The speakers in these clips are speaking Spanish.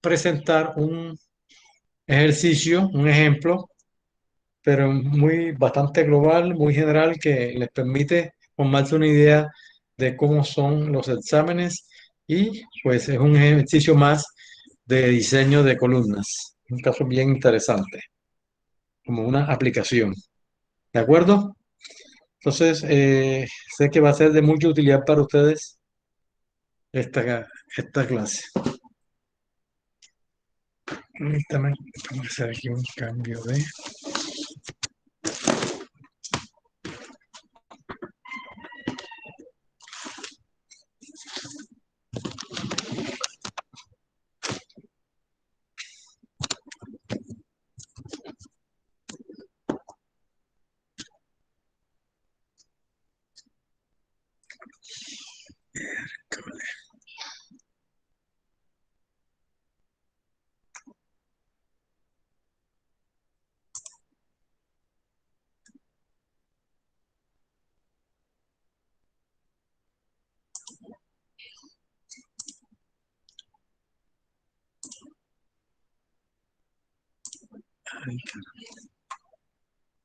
presentar un ejercicio, un ejemplo, pero bastante global, muy general, que les permite formarse una idea de cómo son los exámenes y pues es un ejercicio más de diseño de columnas. Un caso bien interesante, como una aplicación. ¿De acuerdo? Entonces, sé que va a ser de mucha utilidad para ustedes esta clase. Permítame, vamos a hacer aquí un cambio de...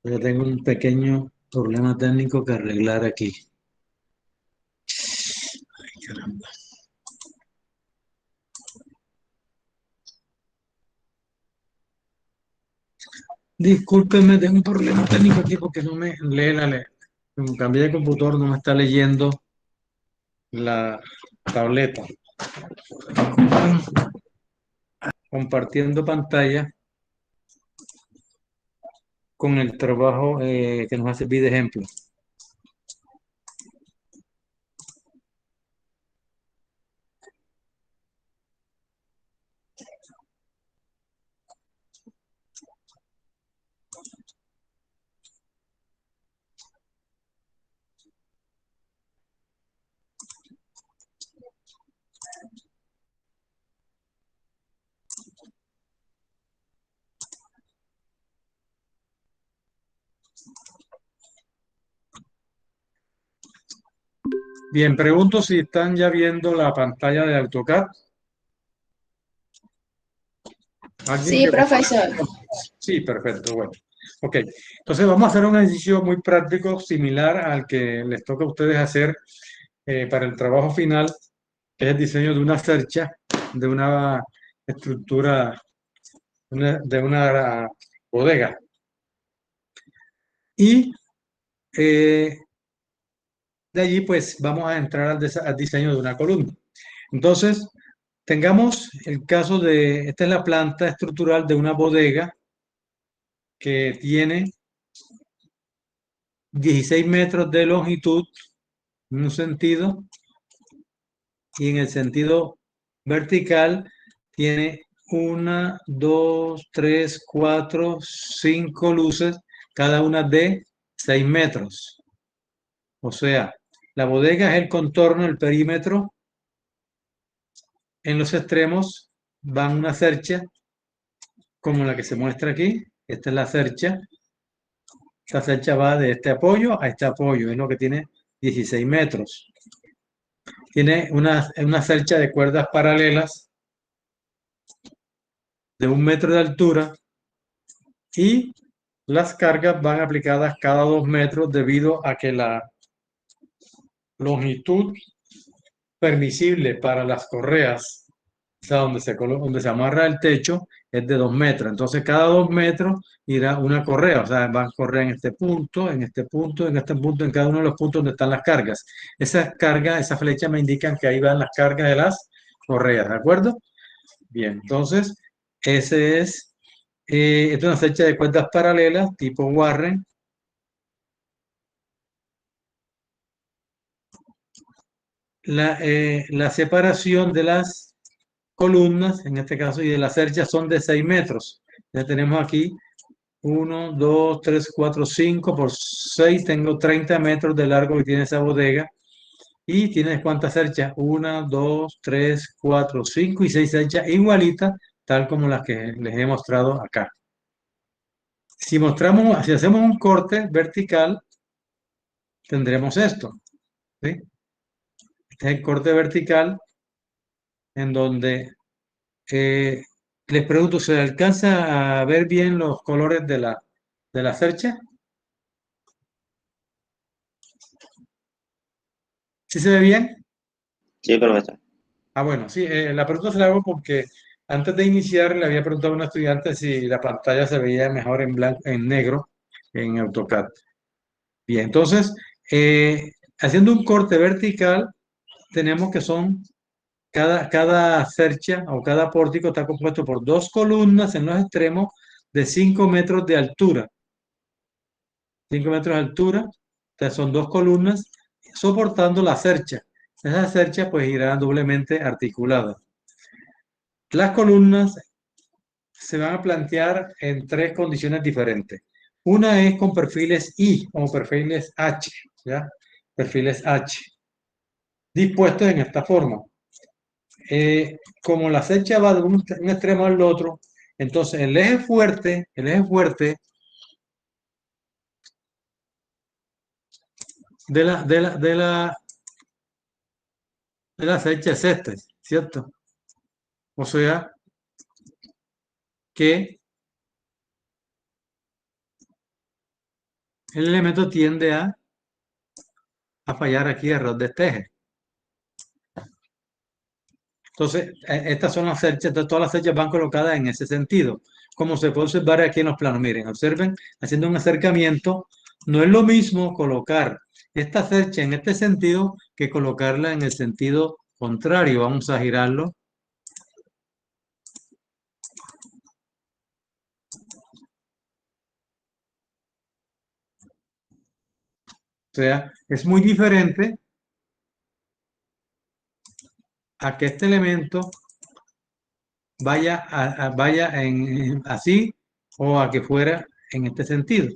Yo tengo un pequeño problema técnico que arreglar aquí. Ay, caramba. Discúlpeme, tengo un problema técnico aquí porque no me lee la letra. Como cambié de computador, no me está leyendo la tableta. Compartiendo pantalla con el trabajo que nos va a servir de ejemplo. Bien, pregunto si están ya viendo la pantalla de AutoCAD. ¿Alguien Sí, que me... profesor. Sí, perfecto, bueno. Ok, entonces vamos a hacer un ejercicio muy práctico, similar al que les toca a ustedes hacer para el trabajo final, que es el diseño de una cercha, de una estructura, de una bodega. Y eh, de allí, pues, vamos a entrar al diseño de una columna. Entonces, tengamos el caso de, esta es la planta estructural de una bodega que tiene 16 metros de longitud en un sentido y en el sentido vertical tiene una, dos, tres, cuatro, cinco luces, cada una de 6 metros. O sea, la bodega es el contorno, el perímetro. En los extremos van una cercha como la que se muestra aquí. Esta es la cercha. Esta cercha va de este apoyo a este apoyo, es lo que tiene 16 metros. Tiene una cercha de cuerdas paralelas de 1 metro de altura y las cargas van aplicadas cada 2 metros debido a que la longitud permisible para las correas, o sea, donde se amarra el techo, es de 2 metros. Entonces, cada 2 metros irá una correa, o sea, van a correr en este punto, en este punto, en este punto, en cada uno de los puntos donde están las cargas. Esas cargas, esas flechas me indican que ahí van las cargas de las correas, ¿de acuerdo? Bien, entonces, ese es, esta es una flecha de cuerdas paralelas tipo Warren. La separación de las columnas, en este caso, y de las cerchas son de 6 metros. Ya tenemos aquí 1, 2, 3, 4, 5 por 6. Tengo 30 metros de largo que tiene esa bodega. ¿Y tienes cuántas cerchas? 1, 2, 3, 4, 5 y 6 cerchas igualitas, tal como las que les he mostrado acá. Si hacemos un corte vertical, tendremos esto, ¿sí? Este es el corte vertical en donde Eh, Les pregunto, ¿se alcanza a ver bien los colores de la cercha? ¿Sí se ve bien? Sí, profesor. Ah, bueno, sí, la pregunta se la hago porque antes de iniciar le había preguntado a una estudiante si la pantalla se veía mejor en blanco, en negro, en AutoCAD. Bien, entonces, haciendo un corte vertical, tenemos que son cada cercha o cada pórtico está compuesto por dos columnas en los extremos de 5 metros de altura. 5 metros de altura, entonces son dos columnas soportando la cercha. Esas cerchas pues irán doblemente articuladas. Las columnas se van a plantear en tres condiciones diferentes. Una es con perfiles I o perfiles H, ¿ya? Perfiles H, dispuestos en esta forma. Como la cercha va de un extremo al otro, entonces el eje fuerte de la cercha es este, ¿cierto? O sea que el elemento tiende a fallar aquí alrededor de este eje. Entonces, estas son las cerchas, entonces todas las cerchas van colocadas en ese sentido. Como se puede observar aquí en los planos, miren, observen, haciendo un acercamiento, no es lo mismo colocar esta cercha en este sentido que colocarla en el sentido contrario. Vamos a girarlo. O sea, es muy diferente a que este elemento vaya así o a que fuera en este sentido,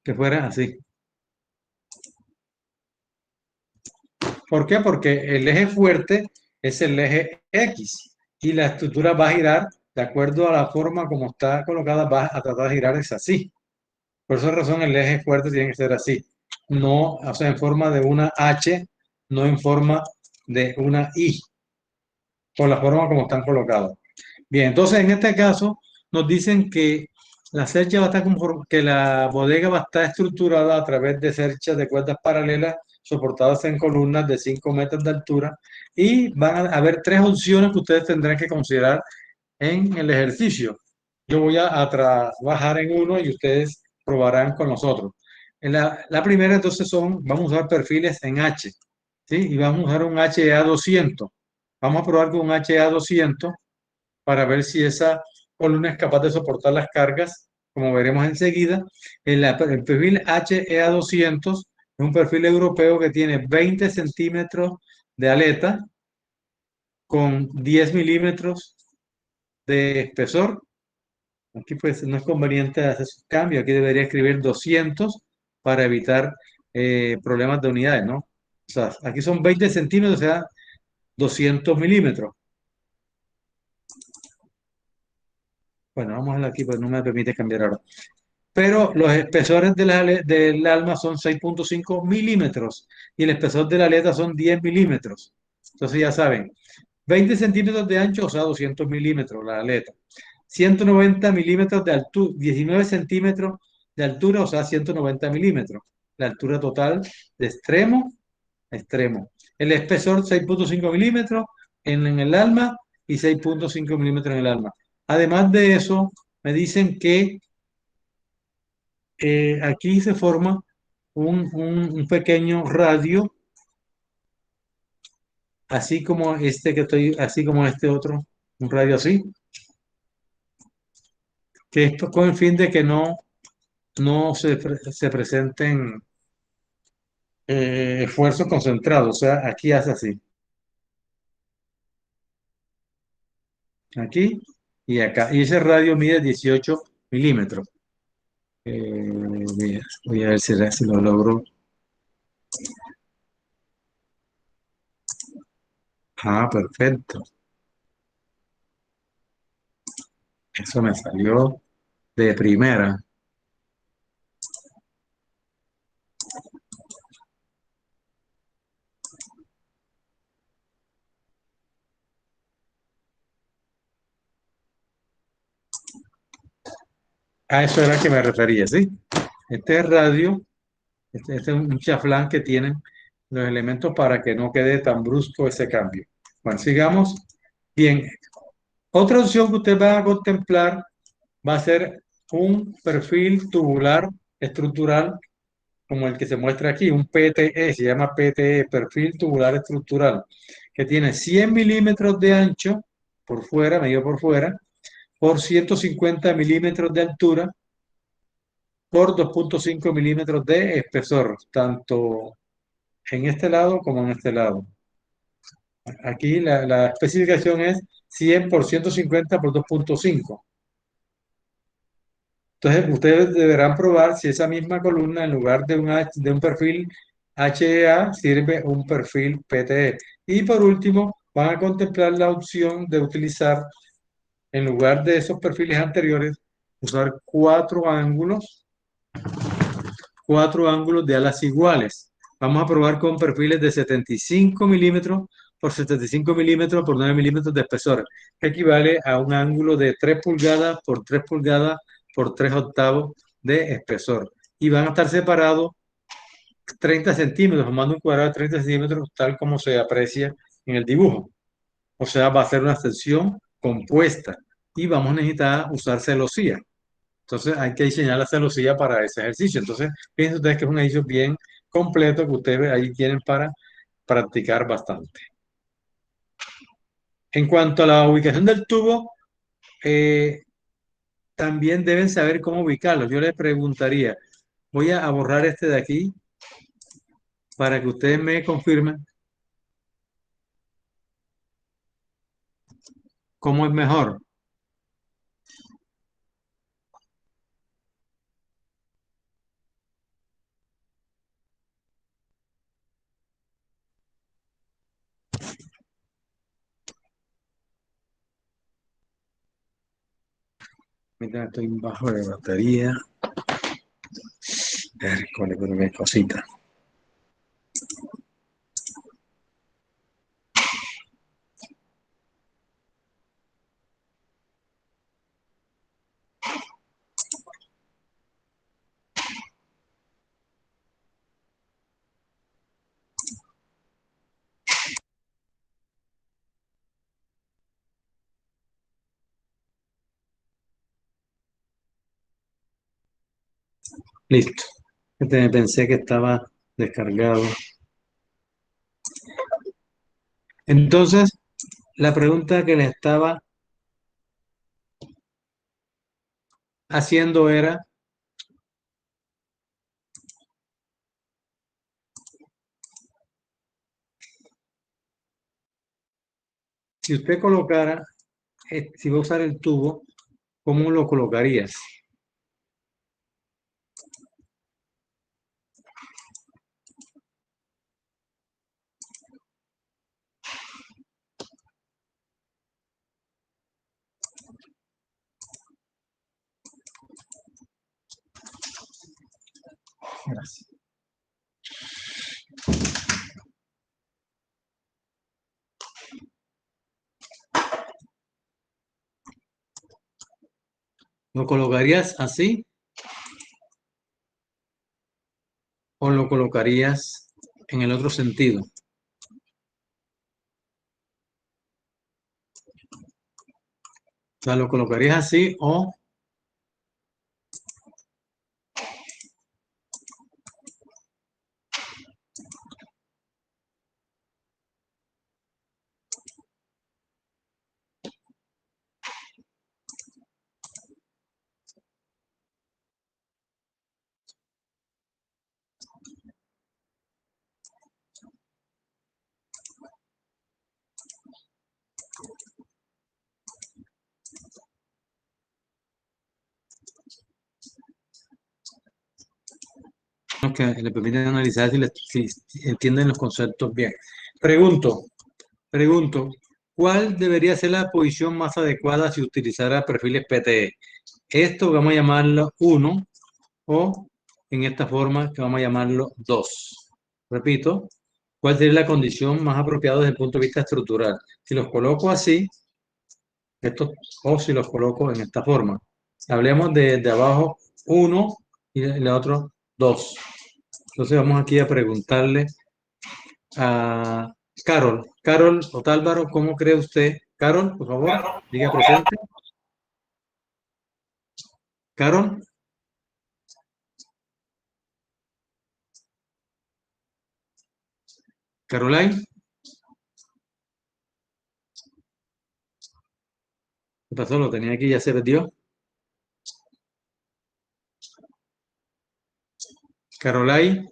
que fuera así. ¿Por qué? Porque el eje fuerte es el eje X y la estructura va a girar de acuerdo a la forma como está colocada, va a tratar de girar es así. Por esa razón el eje fuerte tiene que ser así. No, o sea, en forma de una H, no en forma de una I, por la forma como están colocados. Bien, entonces en este caso nos dicen que la cercha va a estar que la bodega va a estar estructurada a través de cerchas de cuerdas paralelas soportadas en columnas de 5 metros de altura y van a haber tres opciones que ustedes tendrán que considerar en el ejercicio. Yo voy a trabajar en uno y ustedes probarán con los otros. La primera entonces vamos a usar perfiles en H, ¿sí? Y vamos a usar un HA200. Vamos a probar con un HA200 para ver si esa columna es capaz de soportar las cargas, como veremos enseguida. El perfil HEA200 es un perfil europeo que tiene 20 centímetros de aleta con 10 milímetros de espesor. Aquí pues no es conveniente hacer su cambio, aquí debería escribir 200 para evitar problemas de unidades, ¿no? O sea, aquí son 20 centímetros, o sea, 200 milímetros. Bueno, vamos a ver aquí, pues no me permite cambiar ahora. Pero los espesores del alma son 6,5 milímetros y el espesor de la aleta son 10 milímetros. Entonces ya saben, 20 centímetros de ancho, o sea, 200 milímetros la aleta. 190 milímetros de altura, 19 centímetros de altura, o sea, 190 milímetros. La altura total de extremo a extremo. El espesor 6,5 milímetros en el alma y 6,5 milímetros en el alma. Además de eso, me dicen que aquí se forma un pequeño radio, así como este que estoy, así como este otro, un radio así, que es con el fin de que no se presenten esfuerzos concentrados. O sea, aquí hace así, aquí y acá. Y ese radio mide 18 milímetros. Voy a ver si lo logro. Ah, perfecto. Eso me salió de primera. A eso era que me refería, ¿sí? Este es radio, este es un chaflán que tienen los elementos para que no quede tan brusco ese cambio. Bueno, sigamos. Bien, otra opción que usted va a contemplar va a ser un perfil tubular estructural como el que se muestra aquí, un PTE, se llama PTE, perfil tubular estructural, que tiene 100 milímetros de ancho por fuera, medio por fuera, por 150 milímetros de altura, por 2,5 milímetros de espesor, tanto en este lado como en este lado. Aquí la especificación es 100 por 150 por 2,5. Entonces, ustedes deberán probar si esa misma columna, en lugar de un perfil HEA, sirve un perfil PTE. Y por último, van a contemplar la opción de utilizar, en lugar de esos perfiles anteriores, usar cuatro ángulos de alas iguales. Vamos a probar con perfiles de 75 milímetros por 75 milímetros por 9 milímetros de espesor, que equivale a un ángulo de 3 pulgadas por 3 pulgadas por 3 octavos de espesor. Y van a estar separados 30 centímetros, formando un cuadrado de 30 centímetros, tal como se aprecia en el dibujo. O sea, va a ser una sección compuesta y vamos a necesitar usar celosía. Entonces hay que diseñar la celosía para ese ejercicio. Entonces, piensen ustedes que es un ejercicio bien completo que ustedes ahí tienen para practicar bastante. En cuanto a la ubicación del tubo, eh, también deben saber cómo ubicarlo. Yo les preguntaría, voy a borrar este de aquí para que ustedes me confirmen cómo es mejor. Mira, estoy bajo de batería. Con qué cosita. Listo. Pensé que estaba descargado. Entonces, la pregunta que le estaba haciendo era, si usted colocara, si va a usar el tubo, ¿cómo lo colocarías? Gracias. ¿Lo colocarías así o lo colocarías en el otro sentido? O sea, ¿lo colocarías así o... que le permiten analizar si entienden los conceptos bien? Pregunto, pregunto, ¿cuál debería ser la posición más adecuada si utilizara perfiles PTE? Esto vamos a llamarlo 1 o en esta forma que vamos a llamarlo 2. Repito, ¿cuál sería la condición más apropiada desde el punto de vista estructural? Si los coloco así, esto, o si los coloco en esta forma. Hablemos de abajo uno y la otro 2. Entonces vamos aquí a preguntarle a Carol. Carol Otálvaro, ¿cómo cree usted? Carol, por favor, diga presente. Carol, Caroline, ¿qué pasó? Lo tenía aquí, ya se perdió. Caroline,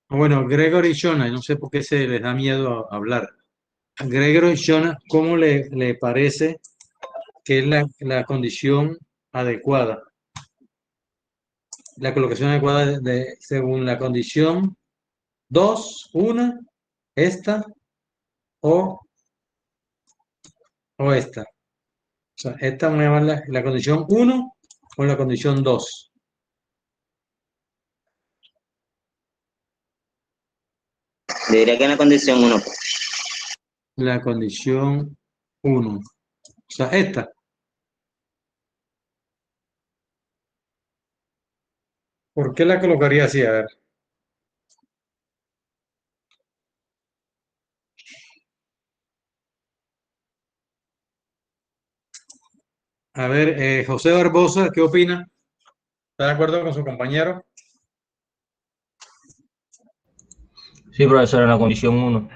bueno, Gregory y Shona, no sé por qué se les da miedo a hablar. A Gregory y Shona, ¿cómo le parece que es la condición adecuada? La colocación adecuada según la condición 2 una, esta o, o esta. O sea, esta vamos a llamarla la condición uno o la condición 2. Diría que en la condición uno. La condición uno. O sea, esta. ¿Por qué la colocaría así? A ver, José Barbosa, ¿qué opina? ¿Está de acuerdo con su compañero? Sí, profesor, en la condición uno.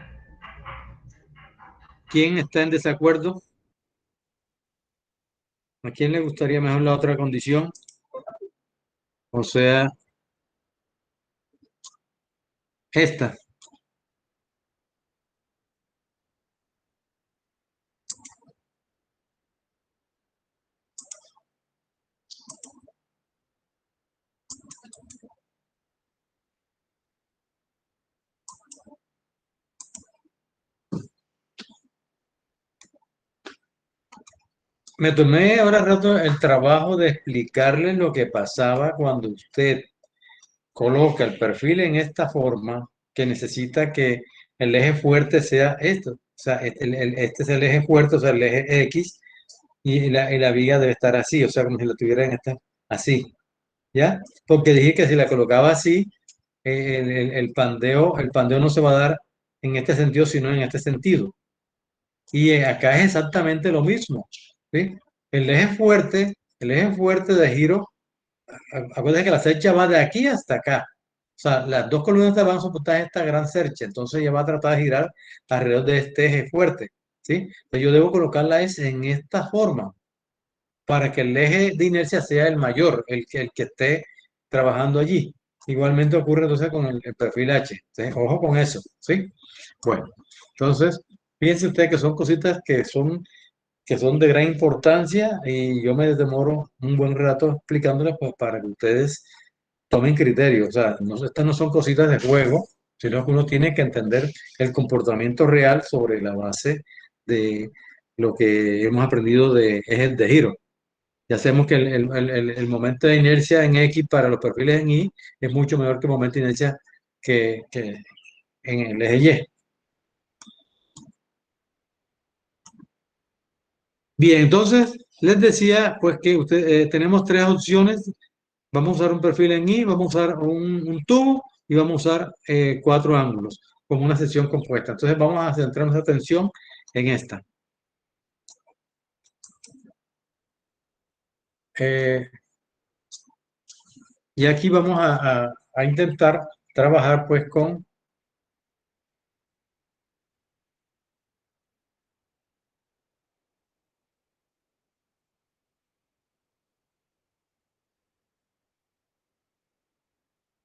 ¿Quién está en desacuerdo? ¿A quién le gustaría mejor la otra condición? O sea, esta. Me tomé ahora rato el trabajo de explicarles lo que pasaba cuando usted coloca el perfil en esta forma, que necesita que el eje fuerte sea esto. O sea, este es el eje fuerte, o sea, el eje X, y la viga debe estar así, o sea, como si lo tuviera en esta, así, ¿ya? Porque dije que si la colocaba así, el pandeo no se va a dar en este sentido, sino en este sentido. Y acá es exactamente lo mismo, ¿sí? El eje fuerte de giro, acuérdense que la cercha va de aquí hasta acá. O sea, las dos columnas van a soportar esta gran cercha, entonces ella va a tratar de girar alrededor de este eje fuerte, ¿sí? Entonces yo debo colocarla es en esta forma, para que el eje de inercia sea el mayor, el que esté trabajando allí. Igualmente ocurre entonces con el perfil H. Entonces, ojo con eso, ¿sí? Bueno, entonces, fíjense ustedes que son cositas que son de gran importancia y yo me demoro un buen rato explicándoles pues, para que ustedes tomen criterio. O sea, no, estas no son cositas de juego, sino que uno tiene que entender el comportamiento real sobre la base de lo que hemos aprendido de ejes de giro. Ya sabemos que el momento de inercia en X para los perfiles en Y es mucho menor que el momento de inercia que en el eje Y. Bien, entonces les decía pues que tenemos tres opciones. Vamos a usar un perfil en Y, vamos a usar un tubo y vamos a usar cuatro ángulos como una sección compuesta. Entonces vamos a centrar nuestra atención en esta. Eh, y aquí vamos a intentar trabajar pues con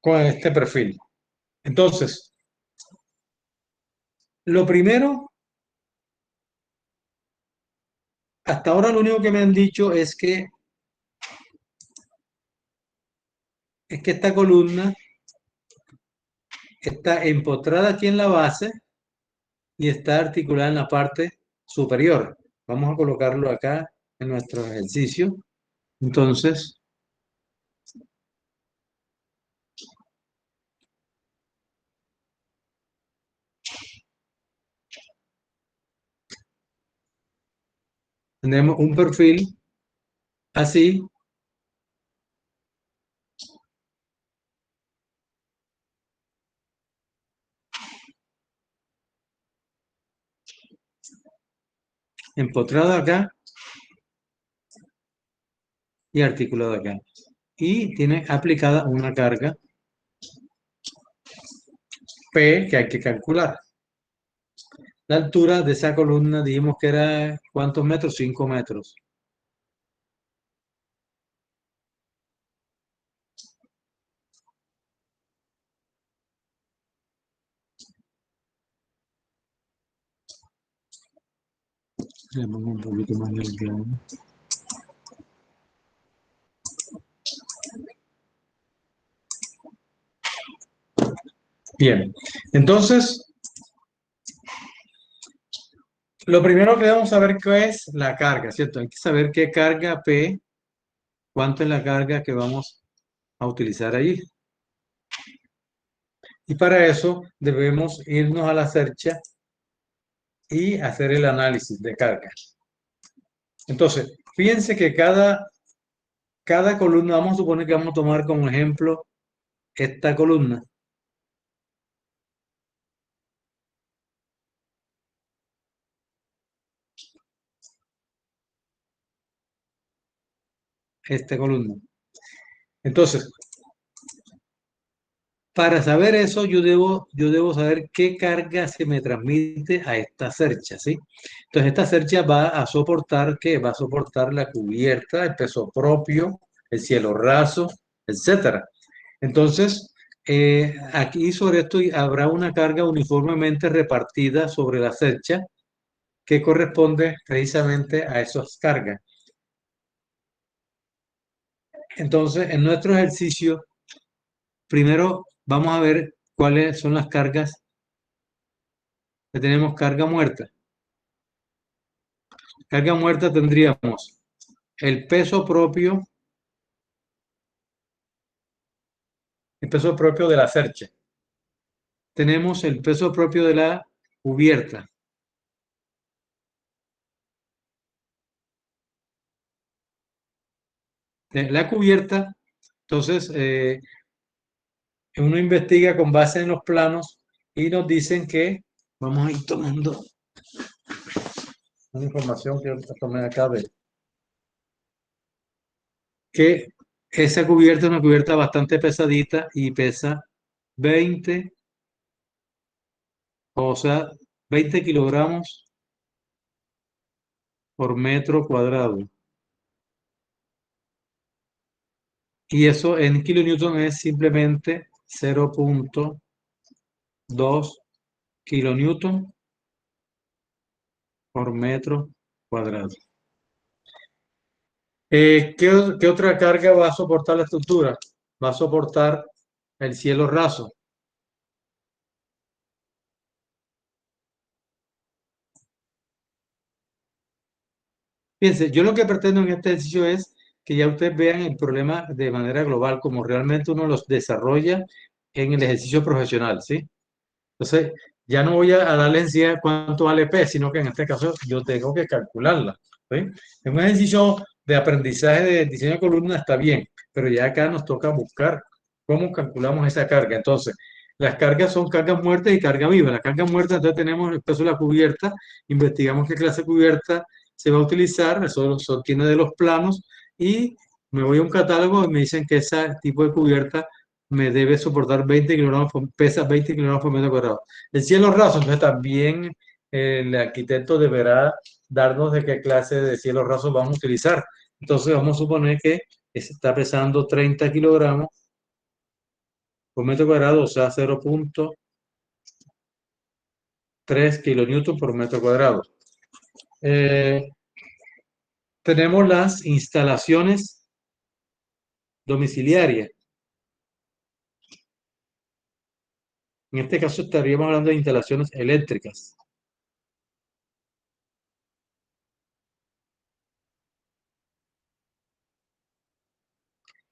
este perfil. Entonces, lo primero, hasta ahora lo único que me han dicho es que esta columna está empotrada aquí en la base y está articulada en la parte superior. Vamos a colocarlo acá en nuestro ejercicio. Entonces, tenemos un perfil así. Empotrado acá y articulado acá. Y tiene aplicada una carga P que hay que calcular. La altura de esa columna dijimos que era ¿cuántos metros? 5 metros. Le pongo un poquito más delgado. Bien, entonces, lo primero que debemos saber qué es la carga, ¿cierto? Hay que saber qué carga P, cuánto es la carga que vamos a utilizar allí. Y para eso debemos irnos a la cercha y hacer el análisis de carga. Entonces, fíjense que cada columna, vamos a suponer que vamos a tomar como ejemplo esta columna. Esta columna. Entonces, para saber eso, yo debo saber qué carga se me transmite a esta cercha, ¿sí? Entonces, esta cercha va a soportar, ¿qué? Va a soportar la cubierta, el peso propio, el cielo raso, etcétera. Entonces, aquí sobre esto habrá una carga uniformemente repartida sobre la cercha que corresponde precisamente a esas cargas. Entonces, en nuestro ejercicio, primero vamos a ver cuáles son las cargas que tenemos carga muerta. Carga muerta tendríamos el peso propio de la cercha. Tenemos el peso propio de la cubierta. De la cubierta, entonces, uno investiga con base en los planos y nos dicen que vamos a ir tomando una información que tomé acá de que esa cubierta es una cubierta bastante pesadita y pesa 20, o sea, 20 kilogramos por metro cuadrado. Y eso en kilonewton es simplemente 0,2 kilonewton por metro cuadrado. ¿Qué otra carga va a soportar la estructura? Va a soportar el cielo raso. Fíjense, yo lo que pretendo en este ejercicio es que ya ustedes vean el problema de manera global, como realmente uno los desarrolla en el ejercicio profesional, ¿sí? Entonces, ya no voy a darle en sí cuánto vale P, sino que en este caso yo tengo que calcularla, ¿sí? En un ejercicio de aprendizaje de diseño de columna está bien, pero ya acá nos toca buscar cómo calculamos esa carga. Entonces, las cargas son cargas muertas y carga viva. Las cargas muertas, entonces tenemos el peso de la cubierta, investigamos qué clase de cubierta se va a utilizar, eso se obtiene de los planos y me voy a un catálogo y me dicen que ese tipo de cubierta me debe soportar 20 kilogramos, pesa 20 kilogramos por metro cuadrado. El cielo raso, entonces también el arquitecto deberá darnos de qué clase de cielo raso vamos a utilizar. Entonces vamos a suponer que está pesando 30 kilogramos por metro cuadrado, o sea, 0,3 kilonewton por metro cuadrado. Tenemos las instalaciones domiciliarias. En este caso estaríamos hablando de instalaciones eléctricas.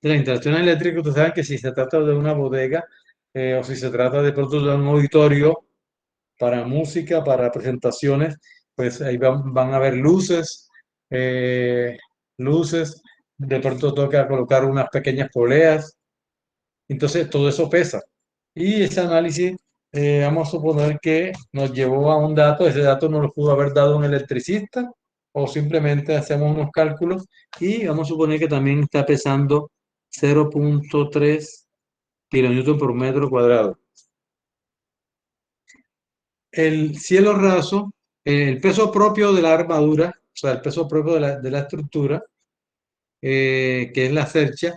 De las instalaciones eléctricas, ustedes saben que si se trata de una bodega o si se trata de pronto de un auditorio para música, para presentaciones, pues ahí van a haber luces, eh, luces, de pronto toca colocar unas pequeñas poleas, entonces todo eso pesa. Y ese análisis, vamos a suponer que nos llevó a un dato, ese dato nos lo pudo haber dado un electricista, o simplemente hacemos unos cálculos y vamos a suponer que también está pesando 0,3 kilonewton por metro cuadrado. El cielo raso, el peso propio de la armadura, o sea, el peso propio de la estructura, que es la cercha,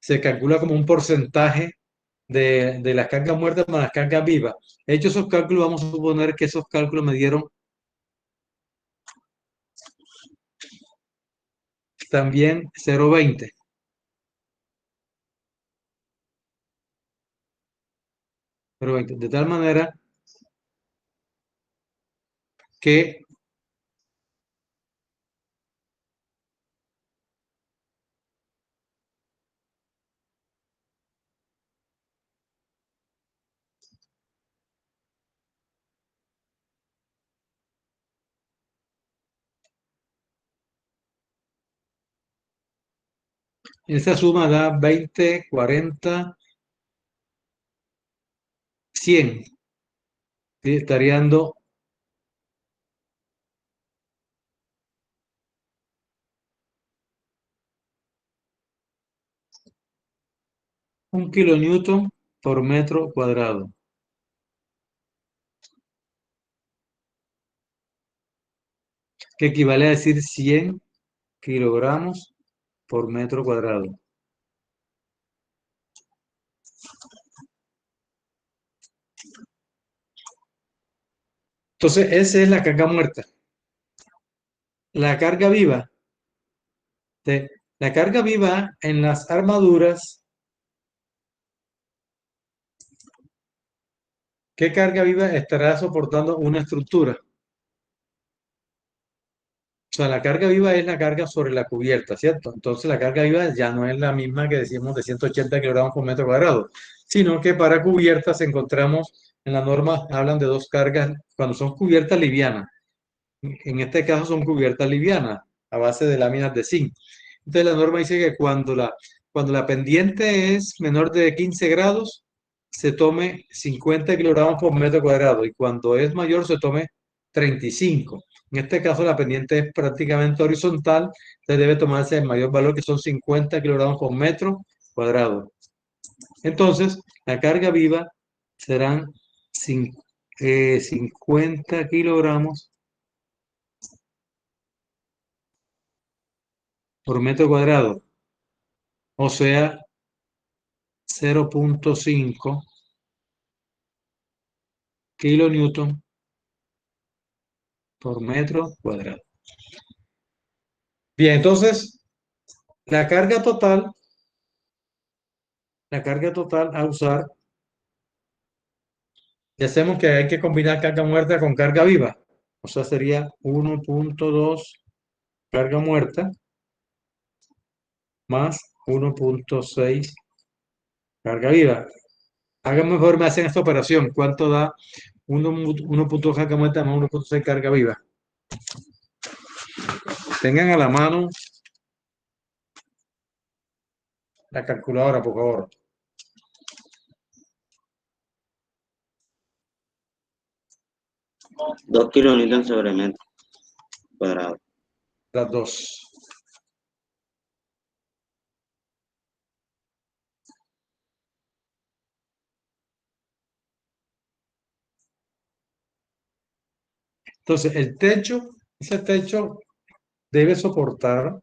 se calcula como un porcentaje de las cargas muertas más las cargas vivas. Hecho esos cálculos, vamos a suponer que esos cálculos me dieron también 0,20. 0,20. De tal manera que esa suma da 20, 40, 100. ¿Sí? Estaría dando 1 kilonewton por metro cuadrado, que equivale a decir 100 kilogramos por metro cuadrado. Entonces, esa es la carga muerta. La carga viva, la carga viva en las armaduras, ¿qué carga viva estará soportando una estructura? O sea, la carga viva es la carga sobre la cubierta, ¿cierto? Entonces la carga viva ya no es la misma que decimos de 180 kilogramos por metro cuadrado, sino que para cubiertas encontramos en la norma, hablan de dos cargas cuando son cubiertas livianas. En este caso son cubiertas livianas a base de láminas de zinc. Entonces la norma dice que cuando la pendiente es menor de 15 grados, se tome 50 kilogramos por metro cuadrado y cuando es mayor se tome 35. En este caso la pendiente es prácticamente horizontal, entonces debe tomarse el mayor valor que son 50 kilogramos por metro cuadrado. Entonces la carga viva serán 50 kilogramos por metro cuadrado, o sea, 0,5 kilonewton por metro cuadrado. Bien, entonces, la carga total a usar, ya sabemos que hay que combinar carga muerta con carga viva. O sea, sería 1,2 carga muerta más 1,6 carga viva. Hagan mejor, me hacen esta operación. ¿Cuánto da 1,2 carga muerta más 1,6 carga viva? Tengan a la mano la calculadora, por favor. 2 kilonewton sobre metro cuadrado. Las dos. Entonces, ese techo debe soportar,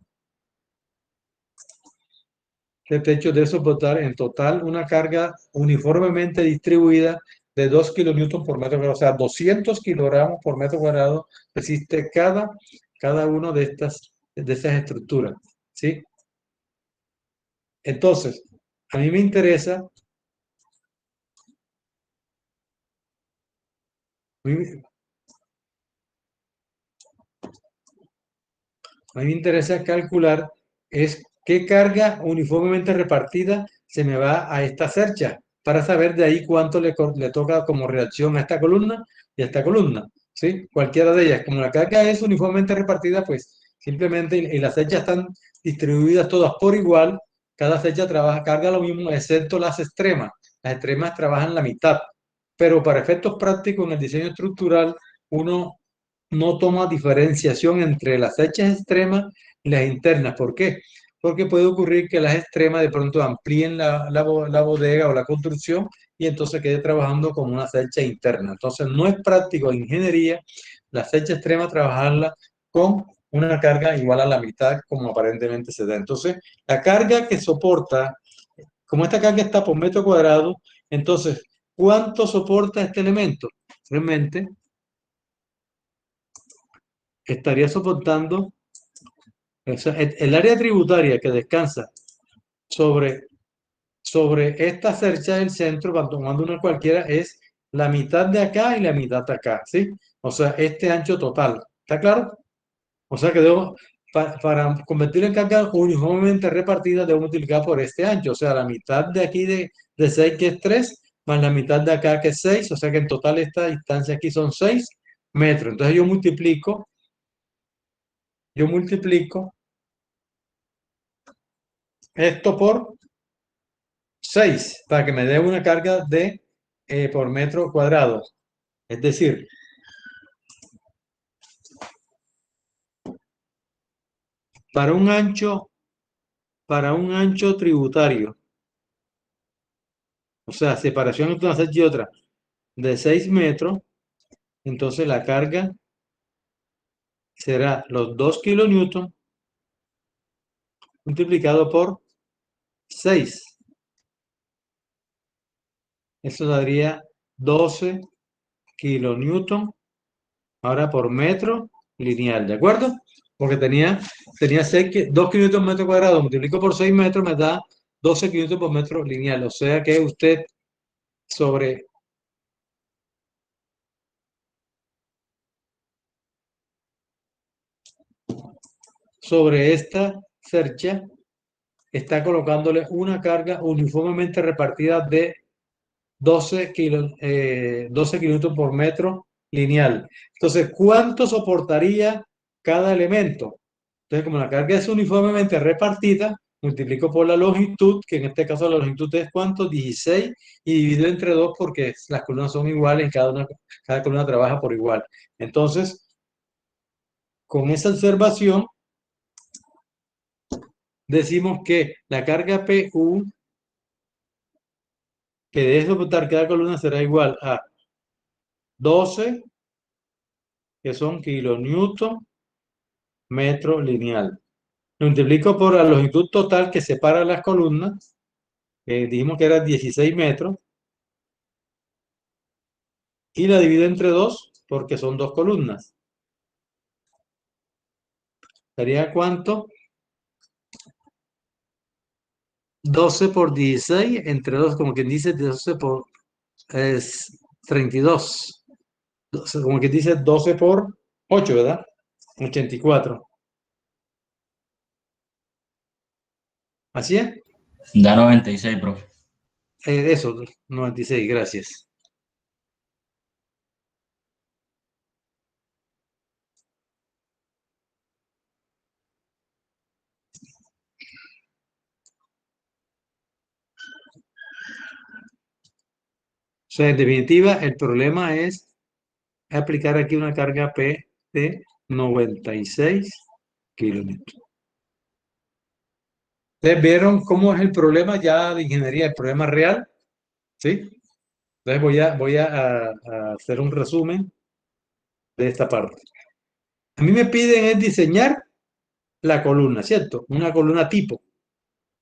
en total una carga uniformemente distribuida de 2 kilonewton por metro cuadrado, o sea, 200 kilogramos por metro cuadrado resiste cada una de esas estructuras, ¿sí? Entonces, a mí me interesa, a mí, a mí me interesa calcular es qué carga uniformemente repartida se me va a esta cercha para saber de ahí cuánto le toca como reacción a esta columna y a esta columna, ¿sí? Cualquiera de ellas. Como la carga es uniformemente repartida, pues Simplemente, y las flechas están distribuidas todas por igual. Cada flecha trabaja, carga lo mismo, excepto las extremas. Las extremas trabajan la mitad. Pero para efectos prácticos en el diseño estructural, uno no toma diferenciación entre las flechas extremas y las internas. ¿Por qué? Porque puede ocurrir que las extremas de pronto amplíen la bodega o la construcción y entonces quede trabajando como una flecha interna. Entonces no es práctico en ingeniería la flecha extrema trabajarla con una carga igual a la mitad como aparentemente se da. Entonces la carga que soporta, como esta carga está por metro cuadrado, entonces ¿cuánto soporta este elemento? Realmente estaría soportando, o sea, el área tributaria que descansa sobre, sobre esta cercha del centro, cuando tomando una cualquiera, es la mitad de acá y la mitad de acá, ¿sí? O sea, este ancho total. ¿Está claro? O sea que debo, para convertirlo en carga uniformemente repartida, debo multiplicar por este ancho. O sea, la mitad de aquí de 6 que es 3 más la mitad de acá que es 6. O sea que en total esta distancia aquí son 6 metros. Entonces yo multiplico esto por 6 para que me dé una carga de por metro cuadrado. Es decir, para un ancho, para un ancho tributario, o sea, separación entre una cercha y otra de 6 metros, entonces la carga será los 2 kilonewton multiplicado por 6. Eso daría 12 kilonewton ahora por metro lineal, ¿de acuerdo? Porque tenía 2 kilómetros por metro cuadrado, multiplico por 6 metros, me da 12 kilómetros por metro lineal. O sea que usted sobre, sobre esta cercha está colocándole una carga uniformemente repartida de 12 kilómetros por metro lineal. Entonces, ¿cuánto soportaría cada elemento? Entonces, como la carga es uniformemente repartida, multiplico por la longitud, que en este caso la longitud es ¿cuánto? 16, y divido entre 2 porque las columnas son iguales, cada columna trabaja por igual. Entonces, con esa observación, decimos que la carga PU que debe soportar cada columna será igual a 12, que son kilonewton metro lineal. Lo multiplico por la longitud total que separa las columnas, que dijimos que era 16 metros, y la divido entre 2 porque son dos columnas. ¿Sería cuánto? 12 por 16 entre 2, como quien dice 12 por es 32. 12, como quien dice 12 por 8, ¿verdad? 84. ¿Así es? Da 96, profe. Eso, 96, gracias. O sea, en definitiva, el problema es aplicar aquí una carga P de 96 kilómetros. ¿Ustedes vieron cómo es el problema ya de ingeniería, el problema real? ¿Sí? Entonces voy a hacer un resumen de esta parte. A mí me piden es diseñar la columna, ¿cierto? Una columna tipo.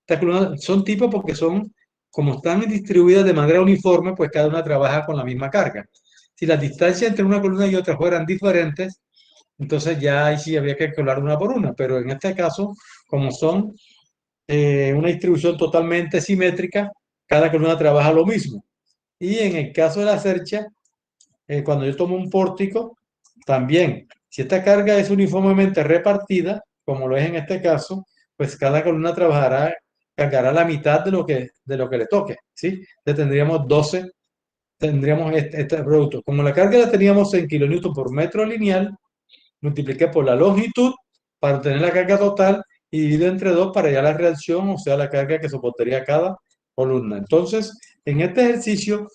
Estas columnas son tipo porque son, como están distribuidas de manera uniforme, pues cada una trabaja con la misma carga. Si las distancias entre una columna y otra fueran diferentes, entonces ya ahí sí había que calcular una por una. Pero en este caso, como son una distribución totalmente simétrica, cada columna trabaja lo mismo. Y en el caso de la cercha, cuando yo tomo un pórtico, también, si esta carga es uniformemente repartida, como lo es en este caso, pues cada columna cargará la mitad de lo que le toque, ¿sí? Entonces tendríamos este producto. Como la carga la teníamos en kilonewton por metro lineal, multipliqué por la longitud, para obtener la carga total y dividido entre 2 para hallar la reacción, o sea, la carga que soportaría cada columna. Entonces, en este ejercicio,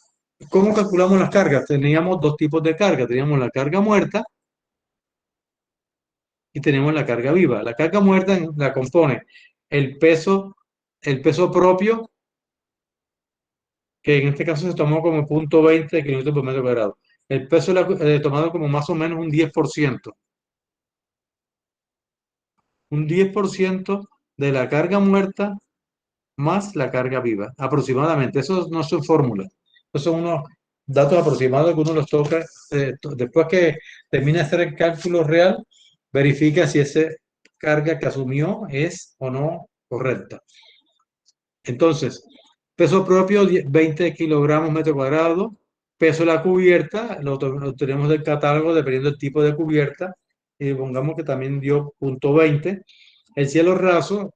¿cómo calculamos las cargas? Teníamos dos tipos de carga. Teníamos la carga muerta y tenemos la carga viva. La carga muerta la compone el peso, el peso propio, que en este caso se tomó como 0,20 kilómetros por metro cuadrado. El peso tomado como más o menos un 10%. Un 10% de la carga muerta más la carga viva, aproximadamente. Eso no son fórmulas, esos son unos datos aproximados que uno los toca. Después que termine de hacer el cálculo real, verifica si esa carga que asumió es o no correcta. Entonces, peso propio 20 kilogramos metro cuadrado, peso de la cubierta, lo tenemos del catálogo dependiendo del tipo de cubierta, y pongamos que también dio 0,20. El cielo raso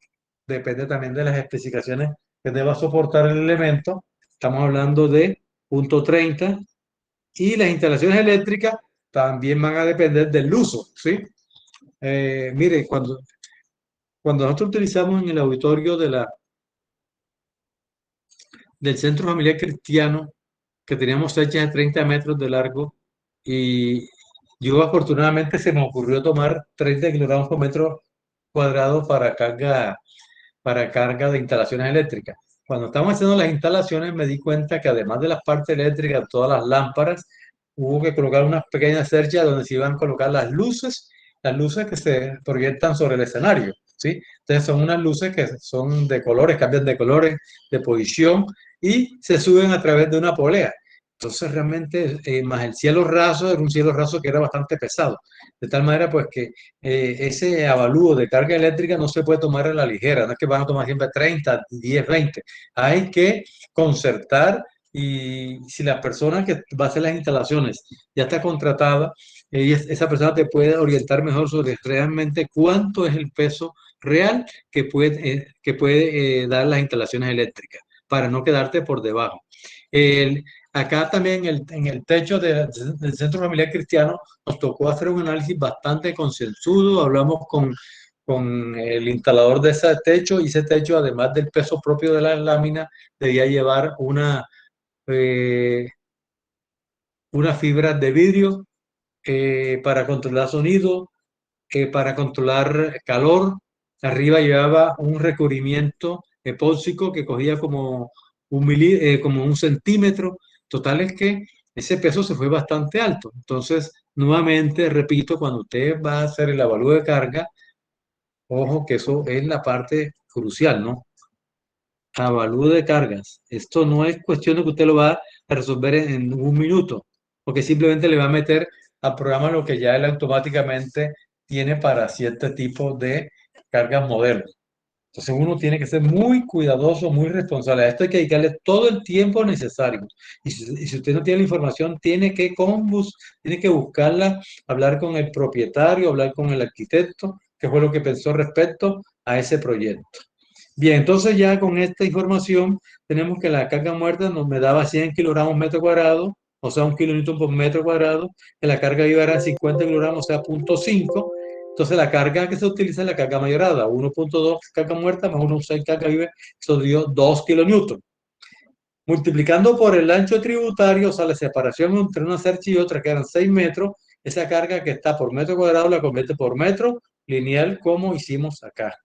depende también de las especificaciones que deba soportar el elemento. Estamos hablando de 0,30. Y las instalaciones eléctricas también van a depender del uso, ¿sí? Mire, cuando nosotros utilizamos en el auditorio del Centro Familiar Cristiano, que teníamos fechas de 30 metros de largo, y yo afortunadamente se me ocurrió tomar 30 kilogramos por metro cuadrado para carga de instalaciones eléctricas. Cuando estábamos haciendo las instalaciones me di cuenta que además de las partes eléctricas, todas las lámparas, hubo que colocar unas pequeñas cerchas donde se iban a colocar las luces que se proyectan sobre el escenario, ¿sí? Entonces son unas luces que son de colores, cambian de colores, de posición y se suben a través de una polea. Entonces realmente, más el cielo raso, era un cielo raso que era bastante pesado. De tal manera pues que ese avalúo de carga eléctrica no se puede tomar a la ligera, no es que van a tomar siempre 30, 10, 20. Hay que concertar y si la persona que va a hacer las instalaciones ya está contratada, esa persona te puede orientar mejor sobre realmente cuánto es el peso real que puede dar las instalaciones eléctricas para no quedarte por debajo. Acá también en el techo del Centro Familiar Cristiano nos tocó hacer un análisis bastante concienzudo. Hablamos con el instalador de ese techo y ese techo, además del peso propio de la lámina, debía llevar eh, unas fibras de vidrio para controlar sonido, para controlar calor. Arriba llevaba un recubrimiento epóxico que cogía como un centímetro. Total es que ese peso se fue bastante alto. Entonces, nuevamente, repito, cuando usted va a hacer el avalúo de carga, ojo que eso es la parte crucial, ¿no? Avalúo de cargas. Esto no es cuestión de que usted lo va a resolver en un minuto, porque simplemente le va a meter al programa lo que ya él automáticamente tiene para cierto tipo de cargas modelos. Entonces uno tiene que ser muy cuidadoso, muy responsable. A esto hay que dedicarle todo el tiempo necesario. Y si usted no tiene la información, tiene que buscarla, hablar con el propietario, hablar con el arquitecto, que fue lo que pensó respecto a ese proyecto. Bien, entonces ya con esta información tenemos que la carga muerta me daba 100 kilogramos metro cuadrado, o sea, 1 kilonewton por metro cuadrado, que la carga viva era 50 kilogramos, o sea, 0,5. Entonces la carga que se utiliza es la carga mayorada, 1,2 carga muerta más 1,6 carga viva, eso dio 2 kilonewton. Multiplicando por el ancho tributario, o sea, la separación entre una cercha y otra, que eran 6 metros, esa carga que está por metro cuadrado la convierte por metro lineal, como hicimos acá,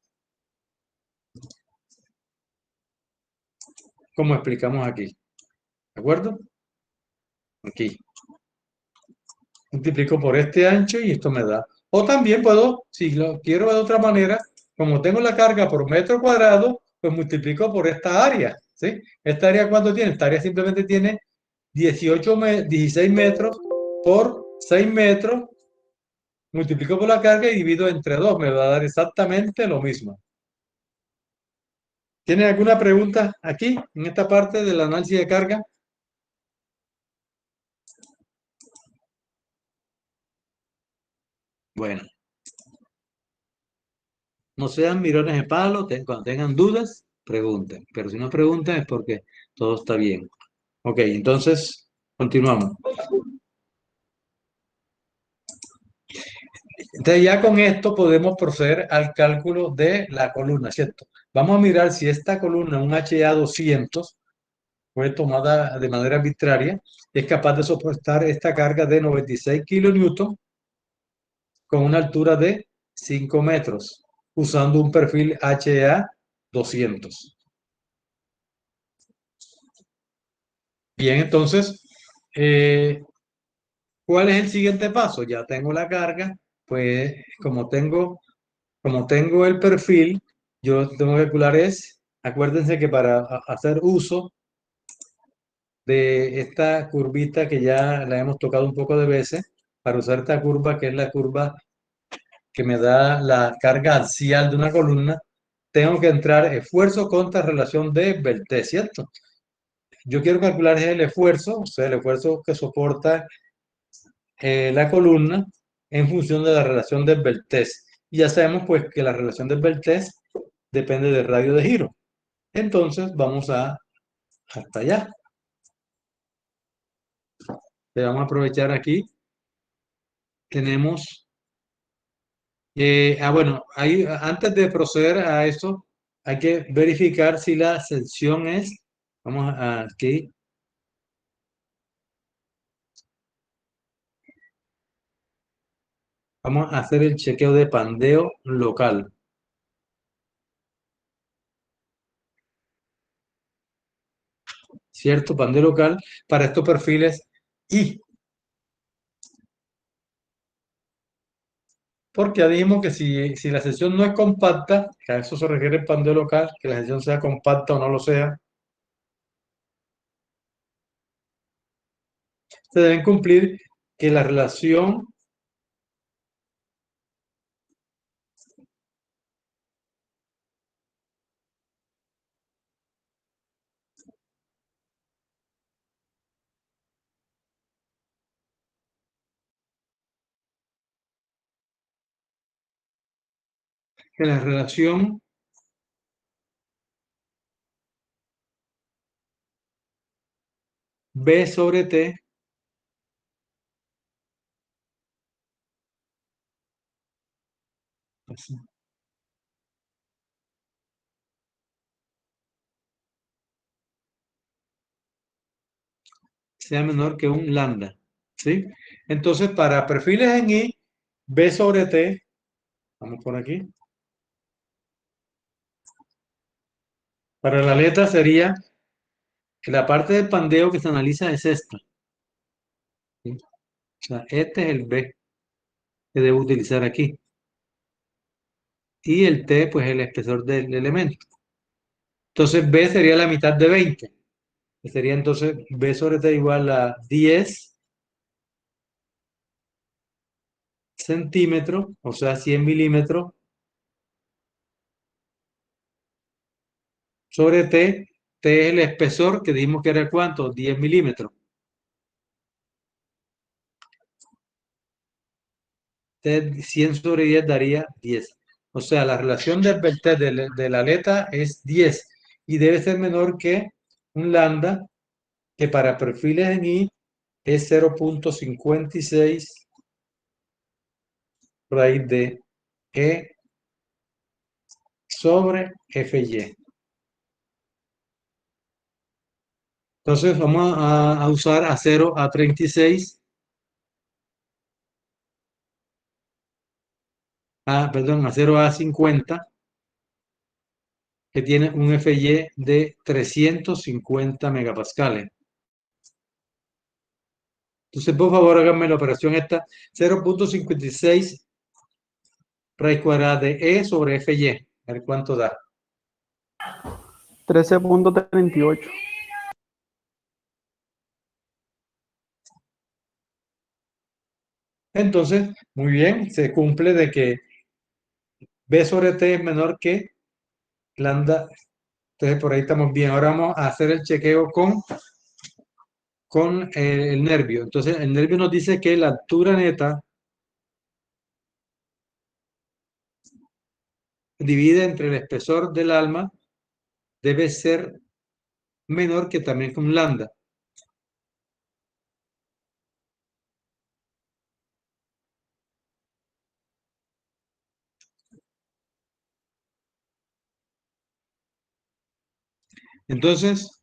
como explicamos aquí. ¿De acuerdo? Aquí. Multiplico por este ancho y esto me da. O también puedo, si lo quiero de otra manera, como tengo la carga por metro cuadrado, pues multiplico por esta área. ¿Sí? ¿Esta área cuánto tiene? Esta área simplemente tiene 16 metros por 6 metros. Multiplico por la carga y divido entre 2. Me va a dar exactamente lo mismo. ¿Tienen alguna pregunta aquí, en esta parte del análisis de carga? Bueno, no sean mirones de palo, cuando tengan dudas, pregunten. Pero si no preguntan es porque todo está bien. Ok, entonces, continuamos. Entonces ya con esto podemos proceder al cálculo de la columna, ¿cierto? Vamos a mirar si esta columna, un HA 200, fue tomada de manera arbitraria, es capaz de soportar esta carga de 96 kilonewton con una altura de 5 metros, usando un perfil HA 200. Bien, entonces, eh, ¿cuál es el siguiente paso? Ya tengo la carga, pues como tengo el perfil, yo tengo que calcular acuérdense que para hacer uso de esta curvita que ya la hemos tocado un poco de veces, para usar esta curva, que es la curva que me da la carga axial de una columna, tengo que entrar esfuerzo contra relación de Beltré, ¿cierto? Yo quiero calcular el esfuerzo, o sea, el esfuerzo que soporta la columna en función de la relación del Beltrés. Y ya sabemos pues que la relación del Beltrés depende del radio de giro. Entonces vamos hasta allá. Le vamos a aprovechar aquí. Tenemos, bueno, antes de proceder a eso, hay que verificar si la sección vamos aquí, vamos a hacer el chequeo de pandeo local. ¿Cierto? Pandeo local para estos perfiles I. Porque ya dijimos que si la sección no es compacta, que a eso se requiere el pandeo local, que la sección sea compacta o no lo sea, se deben cumplir que la relación que la relación B sobre T sea menor que un lambda, ¿sí? Entonces, para perfiles en I, B sobre T, vamos por aquí, para la letra sería que la parte del pandeo que se analiza es esta, ¿sí? O sea, este es el B que debo utilizar aquí. Y el T, pues el espesor del elemento. Entonces, B sería la mitad de 20, que sería entonces B sobre T igual a 10 centímetros, o sea, 100 milímetros, sobre T. T es el espesor, que dijimos que era ¿cuánto? 10 milímetros. 100 sobre 10 daría 10. O sea, la relación del Beltrés de la aleta es 10 y debe ser menor que un lambda, que para perfiles en I es 0,56 raíz de E sobre FY. Entonces vamos a usar a 0 a 36, perdón, a 0 a 50, que tiene un FY de 350 megapascales. Entonces, por favor, háganme la operación esta, 0,56 raíz cuadrada de E sobre FY. A ver cuánto da. 13.38. Entonces, muy bien, se cumple de que B sobre T es menor que lambda. Entonces, por ahí estamos bien. Ahora vamos a hacer el chequeo con el nervio. Entonces, el nervio nos dice que la altura neta divide entre el espesor del alma debe ser menor que también que un lambda. Entonces,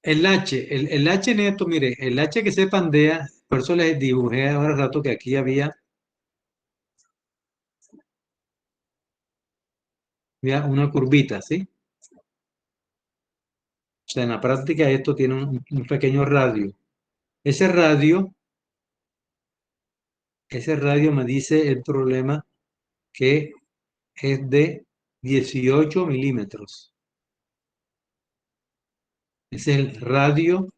el H neto, mire, el H que se pandea, por eso les dibujé ahora rato que aquí había una curvita, ¿sí? O sea, en la práctica esto tiene un pequeño radio. Ese radio, ese radio me dice el problema que es de 18 milímetros. Ese es el radio,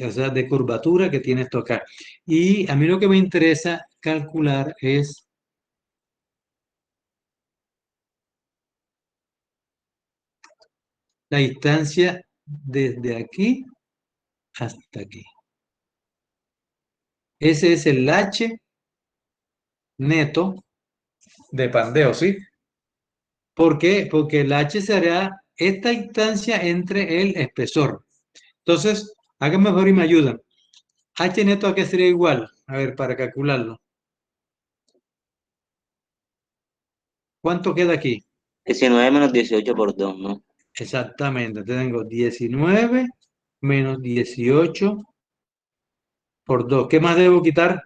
o sea, de curvatura que tiene esto acá. Y a mí lo que me interesa calcular es la distancia desde aquí hasta aquí. Ese es el H neto de pandeo, ¿sí? ¿Por qué? Porque el H será esta distancia entre el espesor. Entonces, háganme mejor y me ayudan. H neto a qué sería igual. A ver, para calcularlo. ¿Cuánto queda aquí? 19 menos 18 por 2, ¿no? Exactamente. Tengo 19 menos 18 por 2. ¿Qué más debo quitar?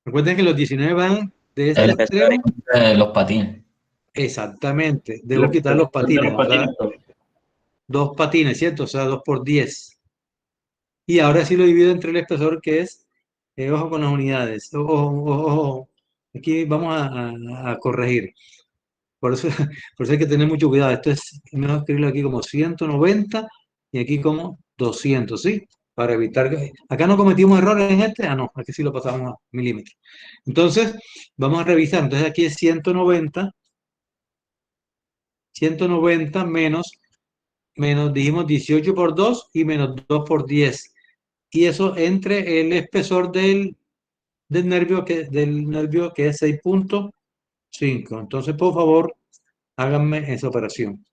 Recuerden que los 19 van de El este espesor. extremo. Los patines. Exactamente. El Debo quitar los espesor de los patines. O sea, patines, profe. dos patines, ¿cierto? O sea, 2 por 10. Y ahora sí lo divido entre el espesor que es, ojo con las unidades. Ojo, ojo, ojo. Aquí vamos a corregir. Por eso, por eso hay que tener mucho cuidado. Esto es mejor escribirlo aquí como 190 y aquí como 200, ¿sí? Para evitar que... Acá no cometimos errores en este. Ah, no, aquí sí lo pasamos a milímetros. Entonces, vamos a revisar. Entonces aquí es 190 menos dijimos 18 por 2 y menos 2 por 10. Y eso entre el espesor del nervio que es 6,5. Entonces, por favor, háganme esa operación.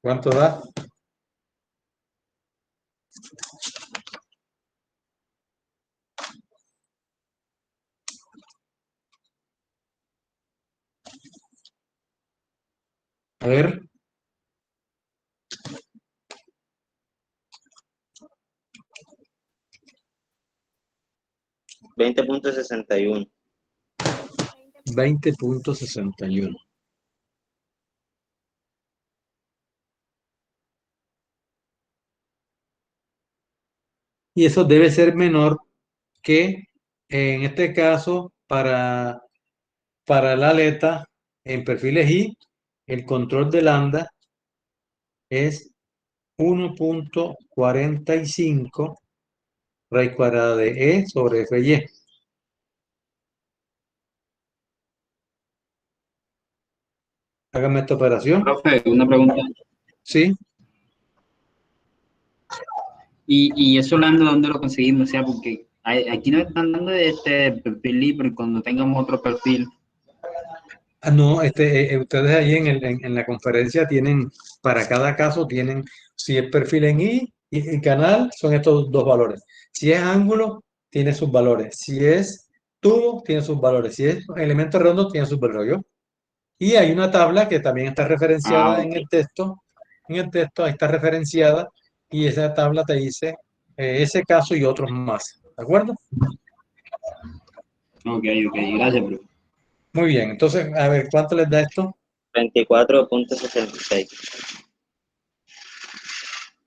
¿Cuánto da? A ver, 20.61. 20,61. Y eso debe ser menor que, en este caso, para la aleta en perfiles I, el control de lambda es 1,45 raíz cuadrada de E sobre FY. Hágame esta operación. Profe, una pregunta. ¿Sí? ¿Y eso Lambda dónde lo conseguimos? O sea, porque aquí nos están dando de este perfil libre cuando tengamos otro perfil. Ah, no, ustedes ahí en la conferencia tienen, para cada caso tienen, si es perfil en I y canal, son estos dos valores. Si es ángulo, tiene sus valores. Si es tubo, tiene sus valores. Si es elemento redondo, tiene sus valores. ¿Yo? Y hay una tabla que también está Ah, referenciada ok. en el texto ahí está referenciada y esa tabla te dice ese caso y otros más. ¿De acuerdo? Ok, ok. Gracias, profe. Muy bien. Entonces, a ver, ¿cuánto les da esto? 24.66.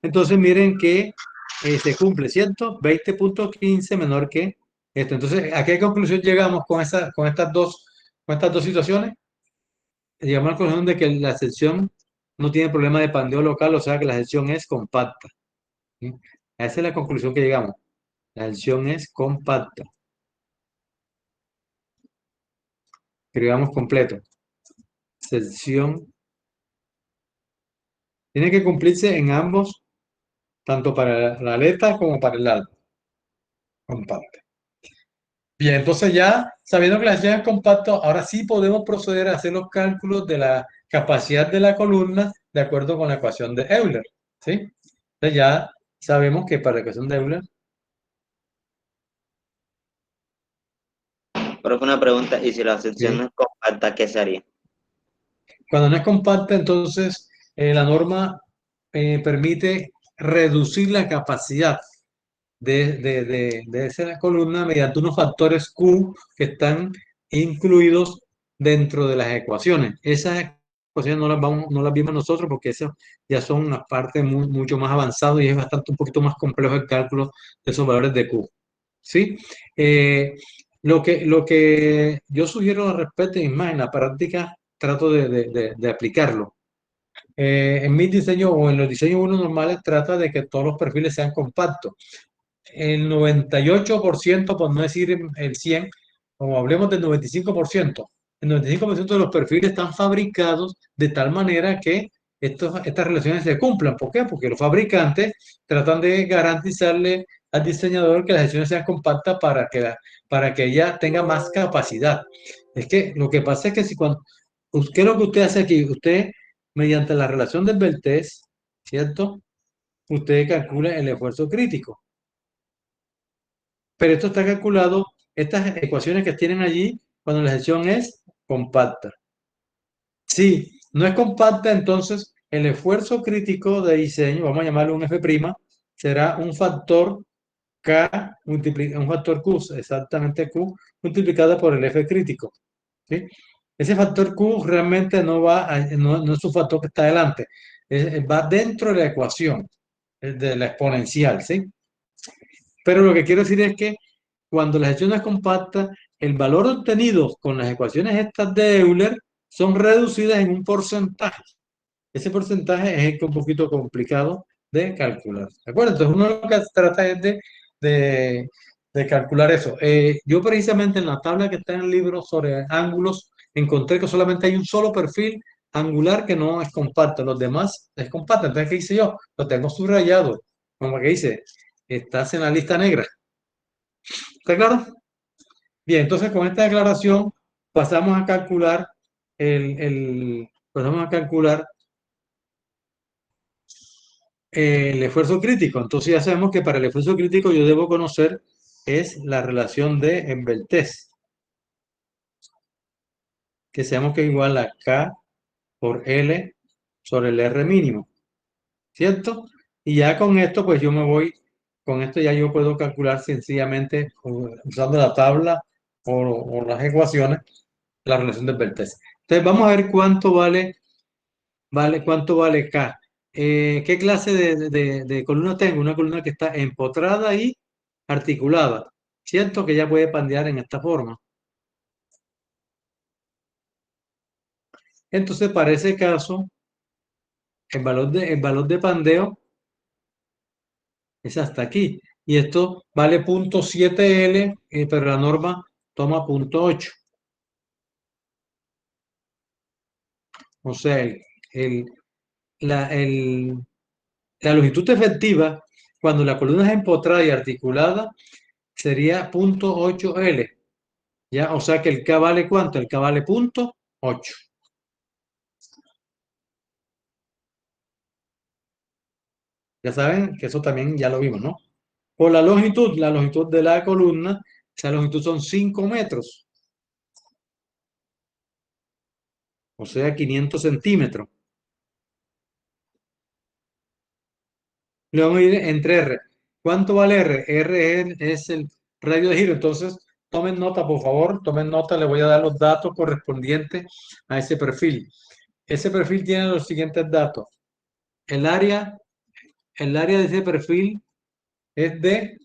Entonces miren que se cumple, ¿cierto? 20,15 menor que esto. Entonces, ¿a qué conclusión llegamos con estas dos situaciones? Llegamos a la conclusión de que la sección no tiene problema de pandeo local, o sea que la sección es compacta. ¿Sí? Esa es la conclusión que llegamos. La sección es compacta. escribamos completo. Sección. Tiene que cumplirse en ambos, tanto para la aleta como para el alba. Compacto. Bien, entonces ya sabiendo que la sección es compacto, ahora sí podemos proceder a hacer los cálculos de la capacidad de la columna de acuerdo con la ecuación de Euler. ¿Sí? Entonces ya sabemos que para la ecuación de Euler, Profe, una pregunta, ¿y si la sección no ¿sí? es compacta, qué se haría? Cuando no es compacta, entonces la norma permite reducir la capacidad de esa columna mediante unos factores Q que están incluidos dentro de las ecuaciones. Esas ecuaciones no las vimos nosotros porque esas ya son una parte mucho más avanzado y es bastante un poquito más complejo el cálculo de esos valores de Q. ¿Sí? Eh, lo que yo sugiero al respecto, y más en la práctica, trato de aplicarlo. En mis diseños o en los diseños uno normales trata de que todos los perfiles sean compactos. El 98%, por no decir el 100%, como hablemos del 95%, el 95% de los perfiles están fabricados de tal manera que estas relaciones se cumplan. ¿Por qué? Porque los fabricantes tratan de garantizarle al diseñador que las secciones sean compactas para que ella tenga más capacidad. Es que lo que pasa es que si cuando, ¿qué es lo que usted hace aquí? Usted, mediante la relación del Beltrés, ¿cierto? Usted calcula el esfuerzo crítico. Pero esto está calculado, estas ecuaciones que tienen allí, cuando la sección es compacta. Si no es compacta, entonces el esfuerzo crítico de diseño, vamos a llamarlo un F', será un factor K, un factor Q, exactamente Q, multiplicado por el F crítico. ¿Sí? Ese factor Q realmente no es un factor que está adelante, va dentro de la ecuación, de la exponencial, ¿sí? Pero lo que quiero decir es que cuando la sección es compacta, el valor obtenido con las ecuaciones estas de Euler son reducidas en un porcentaje. Ese porcentaje es el que es un poquito complicado de calcular. ¿De acuerdo? Entonces uno lo que trata es de, de calcular eso. Yo precisamente en la tabla que está en el libro sobre ángulos encontré que solamente hay un solo perfil angular que no es compacto. Los demás es compacto. Entonces, ¿qué hice yo? Lo tengo subrayado. Como que dice, estás en la lista negra. ¿Está claro? Bien, entonces con esta declaración pasamos a calcular pasamos a calcular el esfuerzo crítico. Entonces ya sabemos que para el esfuerzo crítico yo debo conocer es la relación de Enveltez, que sabemos que es igual a K por L sobre el R mínimo, ¿cierto? Y ya con esto, pues yo me voy, con esto ya yo puedo calcular sencillamente usando la tabla o las ecuaciones la relación de Enveltez. Entonces vamos a ver cuánto vale K. ¿Qué clase de columna tengo? Una columna que está empotrada y articulada. Siento que ya puede pandear en esta forma. Entonces, para ese caso, el valor de pandeo es hasta aquí. Y esto vale 0.7L, pero la norma toma 0.8. O sea, el- la, el- la longitud efectiva, cuando la columna es empotrada y articulada, sería 0.8L. ¿Ya? O sea que el K vale ¿cuánto? El K vale 0.8. Ya saben que eso también ya lo vimos, ¿no? Por la longitud de la columna, esa longitud son 5 metros, o sea, 500 centímetros. Le vamos a ir entre R. ¿Cuánto vale R? R es el radio de giro. Entonces, tomen nota, por favor, tomen nota, le voy a dar los datos correspondientes a ese perfil. Ese perfil tiene los siguientes datos. El área, el área de ese perfil es de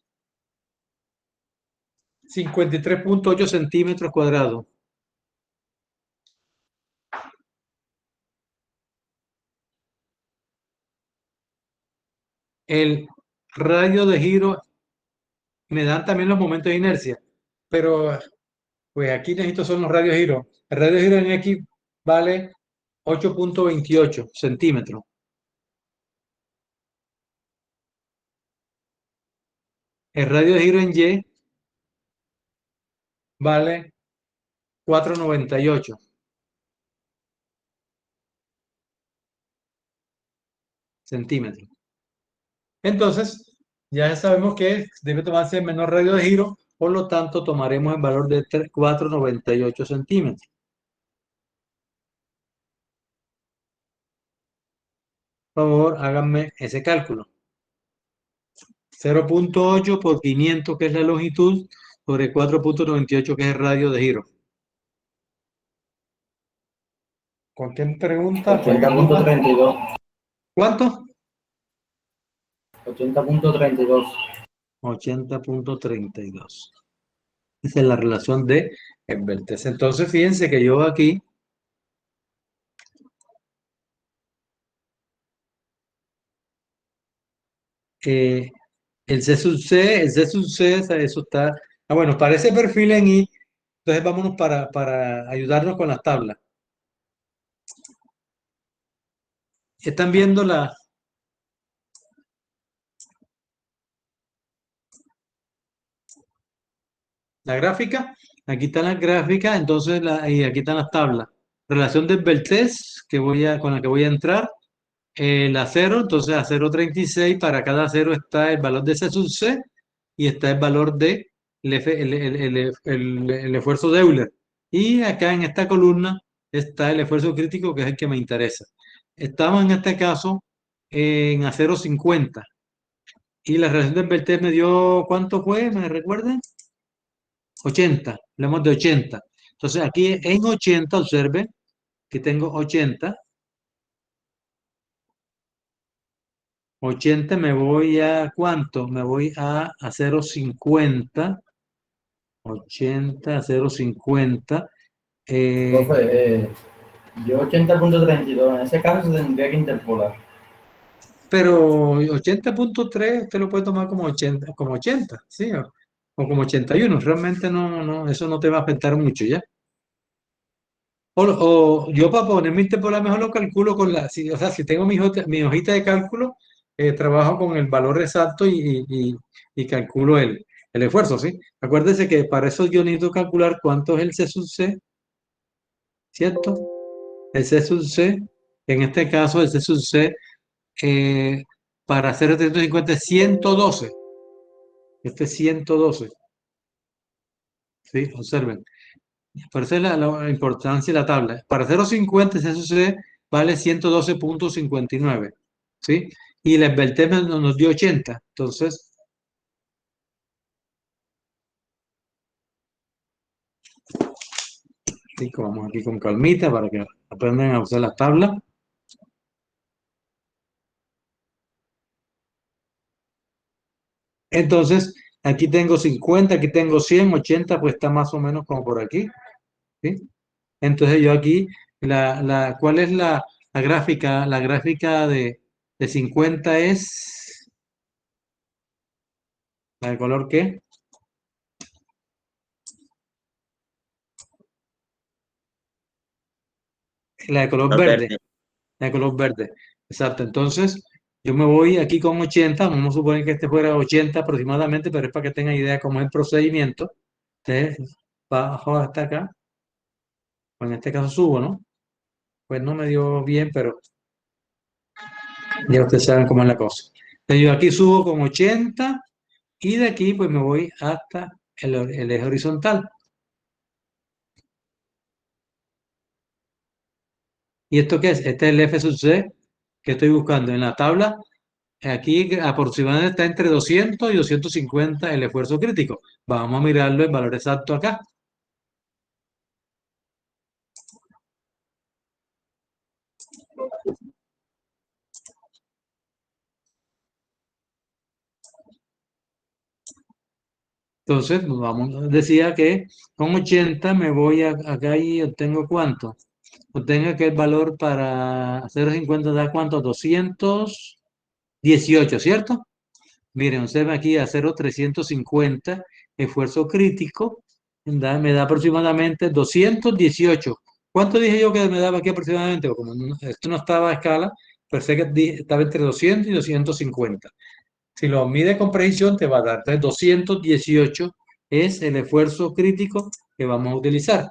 53.8 centímetros cuadrados. El radio de giro me dan también los momentos de inercia, pero Pues aquí necesito son los radiogiro. El radiogiro en X vale 8,28 centímetros. El radiogiro en Y vale 4,98 centímetros. Entonces, ya sabemos que debe tomarse el menor radio de giro, por lo tanto, tomaremos el valor de 4,98 centímetros. Por favor, háganme ese cálculo. 0,8 por 500, que es la longitud, sobre 4,98, que es el radio de giro. Cualquier pregunta, 80,32. ¿cuánto? 80,32. 80,32. Esa es la relación de vértice. Entonces, fíjense que yo aquí eh, el C sub C, eso está. Ah, bueno, para ese perfil en I, entonces vámonos para ayudarnos con las tablas. Están viendo la gráfica. Aquí están las gráficas, entonces y aquí están las tablas. Relación del Beltés con la que voy a entrar. La 0, entonces a 0,36 para cada 0 está el valor de C sub C y está el valor de el esfuerzo de Euler. Y acá en esta columna está el esfuerzo crítico, que es el que me interesa. Estamos en este caso en a 0,50 y la relación del Beltés me dio, ¿cuánto fue? ¿Me recuerdan? 80, hablamos de 80. Entonces aquí en 80, observen que tengo 80. 80 me voy a ¿cuánto? Me voy a 0,50. 80 a 0,50. Profe, yo 80,32. En ese caso se tendría que interpolar. Pero 80,3 usted lo puede tomar como 80, ¿sí? O como 81. Realmente no, eso no te va a afectar mucho, ¿ya? O yo para ponerme interpolar mejor lo calculo o sea, si tengo mi hojita de cálculo, trabajo con el valor exacto y calculo el esfuerzo, ¿sí? Acuérdese que para eso yo necesito calcular cuánto es el C sub C, ¿cierto? El C sub C, en este caso el C sub C, eh, para hacer el 350 es 112. Este es 112, ¿sí? Observen. Por eso es la importancia de la tabla. Para 0,50 ese sucede vale 112,59, ¿sí? Y el Esbelté nos dio 80. Entonces, vamos aquí con calmita para que aprendan a usar las tablas. Entonces, aquí tengo 50, aquí tengo 100, 80, pues está más o menos como por aquí, ¿sí? Entonces yo aquí, ¿cuál es la gráfica? La gráfica de 50 es, ¿la de color qué? La de color Color verde. verde. De color verde. Exacto. Entonces, yo me voy aquí con 80. Vamos a suponer que este fuera 80 aproximadamente, pero es para que tengan idea cómo es el procedimiento. Entonces, bajo hasta acá. Pues en este caso subo, ¿no? Pues no me dio bien, pero ya ustedes saben cómo es la cosa. Entonces, yo aquí subo con 80 y de aquí pues me voy hasta el eje horizontal. ¿Y esto qué es? Este es el F sub C que estoy buscando en la tabla. Aquí aproximadamente está entre 200 y 250 el esfuerzo crítico. Vamos a mirarlo en valor exacto acá. Entonces, decía que con 80 me voy acá y obtengo ¿cuánto? Obtengo que el valor para 0,50 da ¿cuánto? 218, ¿cierto? Miren, observen aquí a 0,350 esfuerzo crítico me da aproximadamente 218. ¿Cuánto dije yo que me daba aquí aproximadamente? Porque como esto no estaba a escala, pensé que estaba entre 200 y 250. Si lo mide con precisión, te va a dar. Entonces, 218 es el esfuerzo crítico que vamos a utilizar.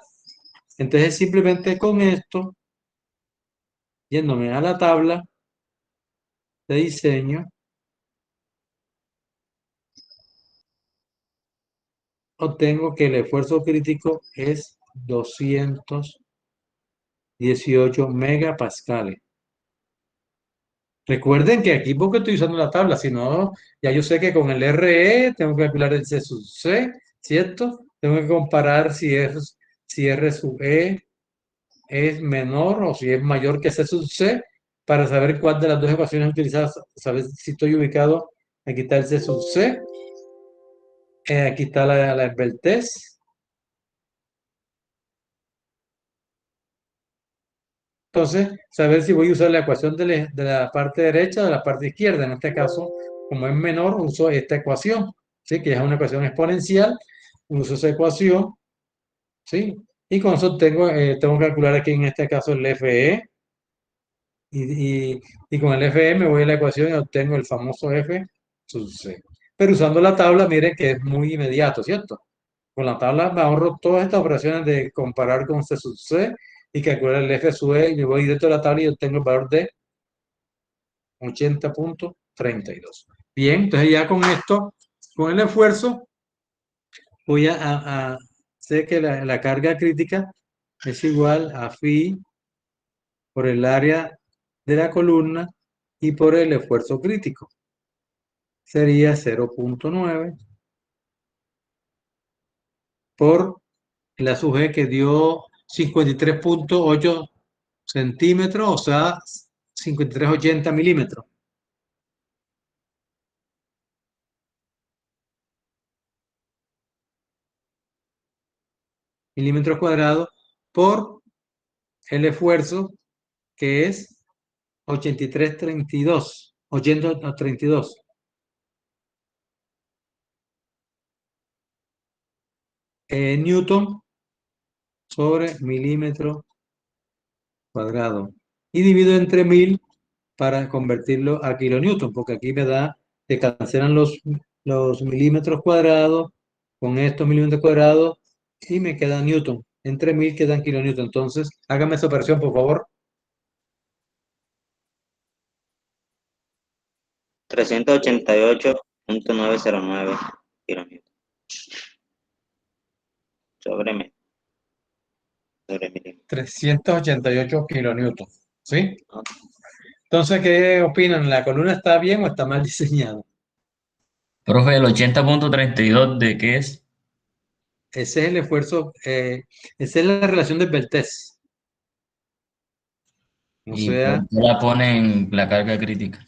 Entonces, simplemente con esto, yéndome a la tabla de diseño, obtengo que el esfuerzo crítico es 218 megapascales. Recuerden que aquí porque estoy usando la tabla, si no, ya yo sé que con el RE tengo que calcular el C sub C, ¿cierto? Tengo que comparar si R sub E es menor o si es mayor que C sub C para saber cuál de las dos ecuaciones utilizadas, saber si estoy ubicado. Aquí está el C sub C, aquí está la Esbeltez. Entonces, saber si voy a usar la ecuación de la parte derecha o de la parte izquierda. En este caso, como es menor, uso esta ecuación, ¿sí? Que es una ecuación exponencial. Uso esa ecuación, ¿sí? Y con eso tengo que calcular aquí en este caso el FE. Y con el FE me voy a la ecuación y obtengo el famoso F sub C. Pero usando la tabla, miren que es muy inmediato, ¿cierto? Con la tabla me ahorro todas estas operaciones de comparar con C sub C y calcular el F sub E y me voy directo a la tabla y obtengo el valor de 80,32. Bien, entonces ya con esto, con el esfuerzo, voy sé que la carga crítica es igual a phi por el área de la columna y por el esfuerzo crítico. Sería 0,9 por la sub G que dio 53,8 centímetros, o sea, 53,80 milímetros. Milímetros cuadrados por el esfuerzo que es 83,32. 832. Newton sobre milímetro cuadrado. Y divido entre 1000 para convertirlo a kilonewton, porque aquí me da, se cancelan los milímetros cuadrados con estos milímetros cuadrados y me queda newton. Entre 1000 quedan kilonewton. Entonces, hágame esa operación, por favor. 388,909 kilómetros sobre milímetro. 388 kilonewton. ¿Sí? ¿No? Entonces, ¿qué opinan? ¿La columna está bien o está mal diseñada? Profe, el 80,32 ¿de qué es? Ese es el esfuerzo, esa es la relación de Beltès. O ¿Y por sea, qué la ponen la carga crítica?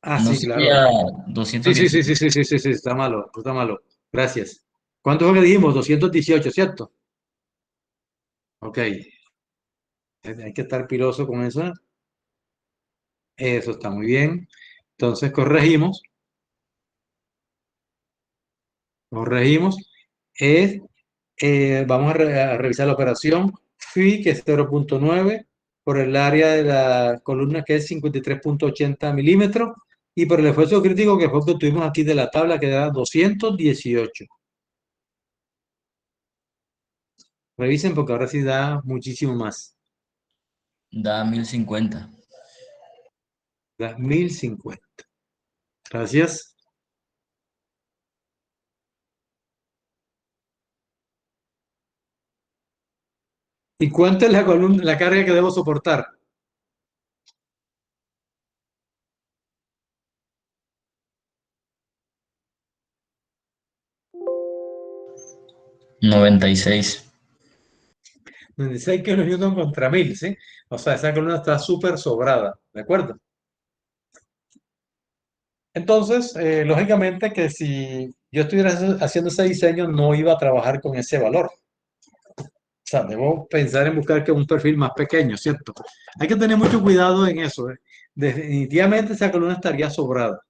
¿No sí, sería claro. Sí, sí, sí, 218? sí, sí, sí, sí, sí, está malo, está malo. Gracias. ¿Cuánto fue que dijimos? 218, ¿cierto? Ok. Hay que estar piloso con eso. Eso está muy bien. Entonces corregimos. Corregimos. Es, vamos a revisar la operación. Phi, que es 0,9, por el área de la columna, que es 53,80 milímetros, y por el esfuerzo crítico, que fue el que tuvimos aquí de la tabla, que da 218. Revisen porque ahora sí da muchísimo más. Da 1050. Da 1050. Gracias. ¿Y cuánto es la columna, la carga que debo soportar? 96. 96 kilonewton contra 1000, ¿sí? O sea, esa columna está súper sobrada, ¿de acuerdo? Entonces, lógicamente que si yo estuviera haciendo ese diseño, no iba a trabajar con ese valor. O sea, debo pensar en buscar que un perfil más pequeño, ¿cierto? Hay que tener mucho cuidado en eso. Definitivamente esa columna estaría sobrada.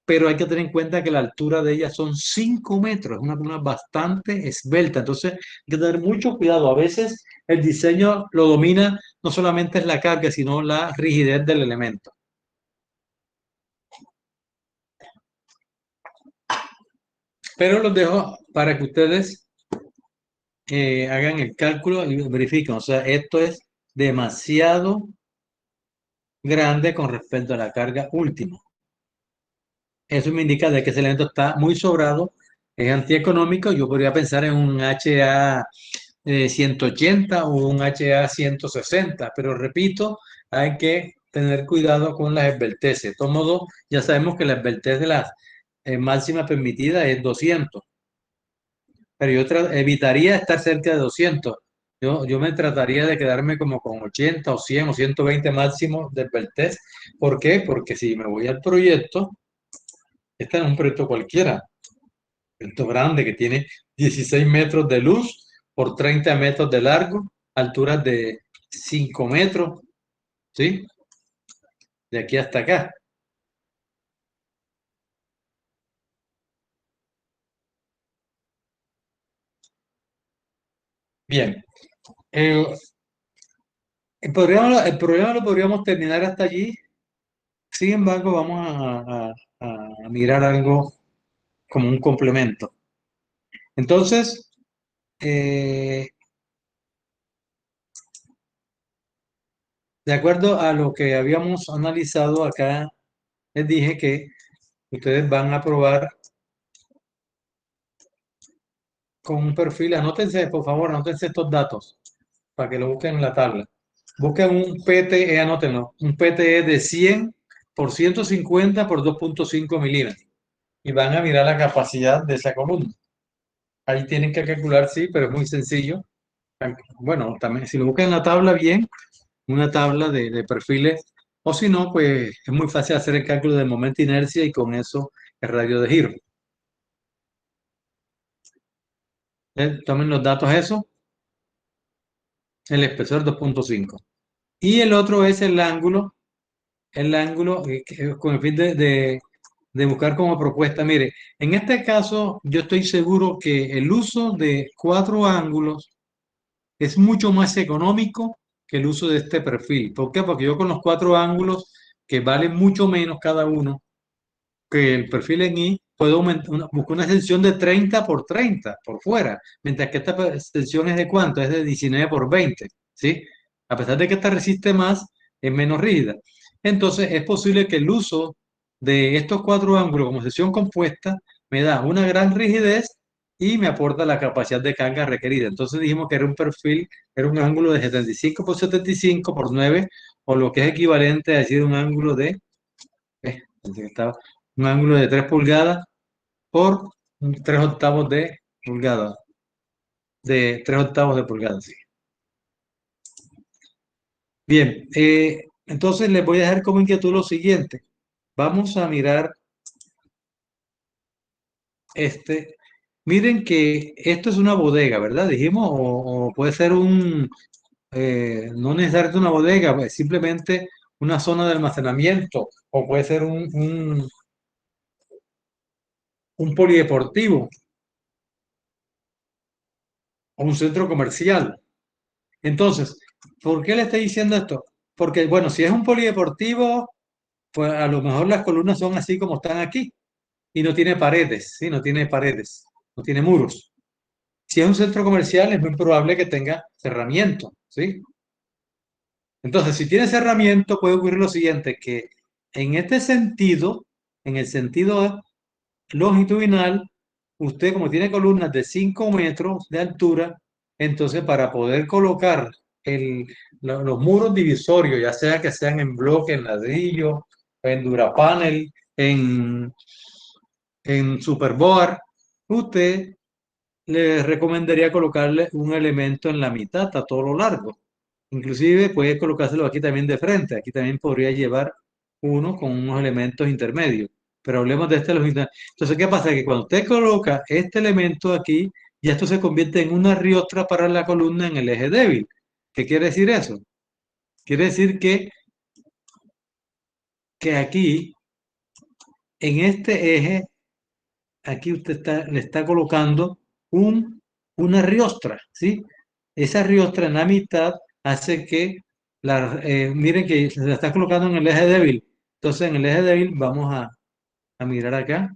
pero hay que tener en cuenta que la altura de ella son 5 metros, es una columna bastante esbelta, entonces hay que tener mucho cuidado. A veces el diseño lo domina no solamente es la carga, sino la rigidez del elemento. Pero los dejo para que ustedes hagan el cálculo y verifiquen. O sea, esto es demasiado grande con respecto a la carga última. Eso me indica de que ese elemento está muy sobrado, es antieconómico. Yo podría pensar en un HA 180 o un HA 160, pero repito, hay que tener cuidado con las esbelteces. De todo modo, ya sabemos que la esbeltez de la máxima permitida es 200, pero yo evitaría estar cerca de 200. Yo me trataría de quedarme como con 80 o 100 o 120 máximo de esbeltez. ¿Por qué? Porque si me voy al proyecto, este no es un proyecto cualquiera, proyecto grande que tiene 16 metros de luz por 30 metros de largo, alturas de 5 metros, ¿sí? De aquí hasta acá. Bien. Eh, el problema lo podríamos terminar hasta allí. Sin embargo, vamos a mirar algo como un complemento. Entonces, de acuerdo a lo que habíamos analizado acá, les dije que ustedes van a probar con un perfil. Anótense, por favor, anótense estos datos para que lo busquen en la tabla. Busquen un PTE, anótenlo, un PTE de 100 por 150 por 2.5 milímetros y van a mirar la capacidad de esa columna. Ahí tienen que calcular, sí, pero es muy sencillo. Bueno, también si lo buscan en la tabla, bien, una tabla de perfiles, o si no, pues es muy fácil hacer el cálculo del momento de inercia y con eso el radio de giro. Tomen los datos eso, el espesor 2.5. Y el otro es el ángulo con el fin de buscar como propuesta. Mire, en este caso yo estoy seguro que el uso de 4 ángulos es mucho más económico que el uso de este perfil. ¿Por qué? Porque yo con los 4 ángulos, que valen mucho menos cada uno que el perfil en I, puedo buscar una extensión de 30 por 30 por fuera, mientras que esta extensión es de ¿cuánto? Es de 19 por 20, ¿sí? A pesar de que esta resiste más, es menos rígida. Entonces, es posible que el uso de estos 4 ángulos como sección compuesta me da una gran rigidez y me aporta la capacidad de carga requerida. Entonces dijimos que era un perfil, era un ángulo de 75 por 75 por 9, o lo que es equivalente a decir un ángulo de, pensé que estaba, un ángulo de 3 pulgadas por 3 octavos de pulgada, de 3 octavos de pulgada, sí. Bien, entonces les voy a dejar como inquietud lo siguiente. Vamos a mirar este. Miren que esto es una bodega, ¿verdad? Dijimos, o puede ser no necesariamente una bodega, pues simplemente una zona de almacenamiento, o puede ser un polideportivo o un centro comercial. Entonces, ¿por qué le estoy diciendo esto? Porque, bueno, si es un polideportivo, pues a lo mejor las columnas son así como están aquí y no tiene paredes, ¿sí? No tiene paredes, no tiene muros. Si es un centro comercial, es muy probable que tenga cerramiento, ¿sí? Entonces, si tiene cerramiento, puede ocurrir lo siguiente, que en este sentido, en el sentido longitudinal, usted como tiene columnas de 5 metros de altura, entonces para poder colocar los muros divisorios, ya sea que sean en bloque, en ladrillo, en Durapanel, en Superboard, usted le recomendaría colocarle un elemento en la mitad a todo lo largo. Inclusive puede colocárselo aquí también de frente. Aquí también podría llevar uno con unos elementos intermedios. Pero hablemos de este longitudinal. Entonces, ¿qué pasa? Que cuando usted coloca este elemento aquí, ya esto se convierte en una riostra para la columna en el eje débil. ¿Qué quiere decir eso? Quiere decir que aquí en este eje, aquí le está colocando una riostra, ¿sí? Esa riostra en la mitad hace que miren que se la está colocando en el eje débil. Entonces, en el eje débil vamos a mirar acá.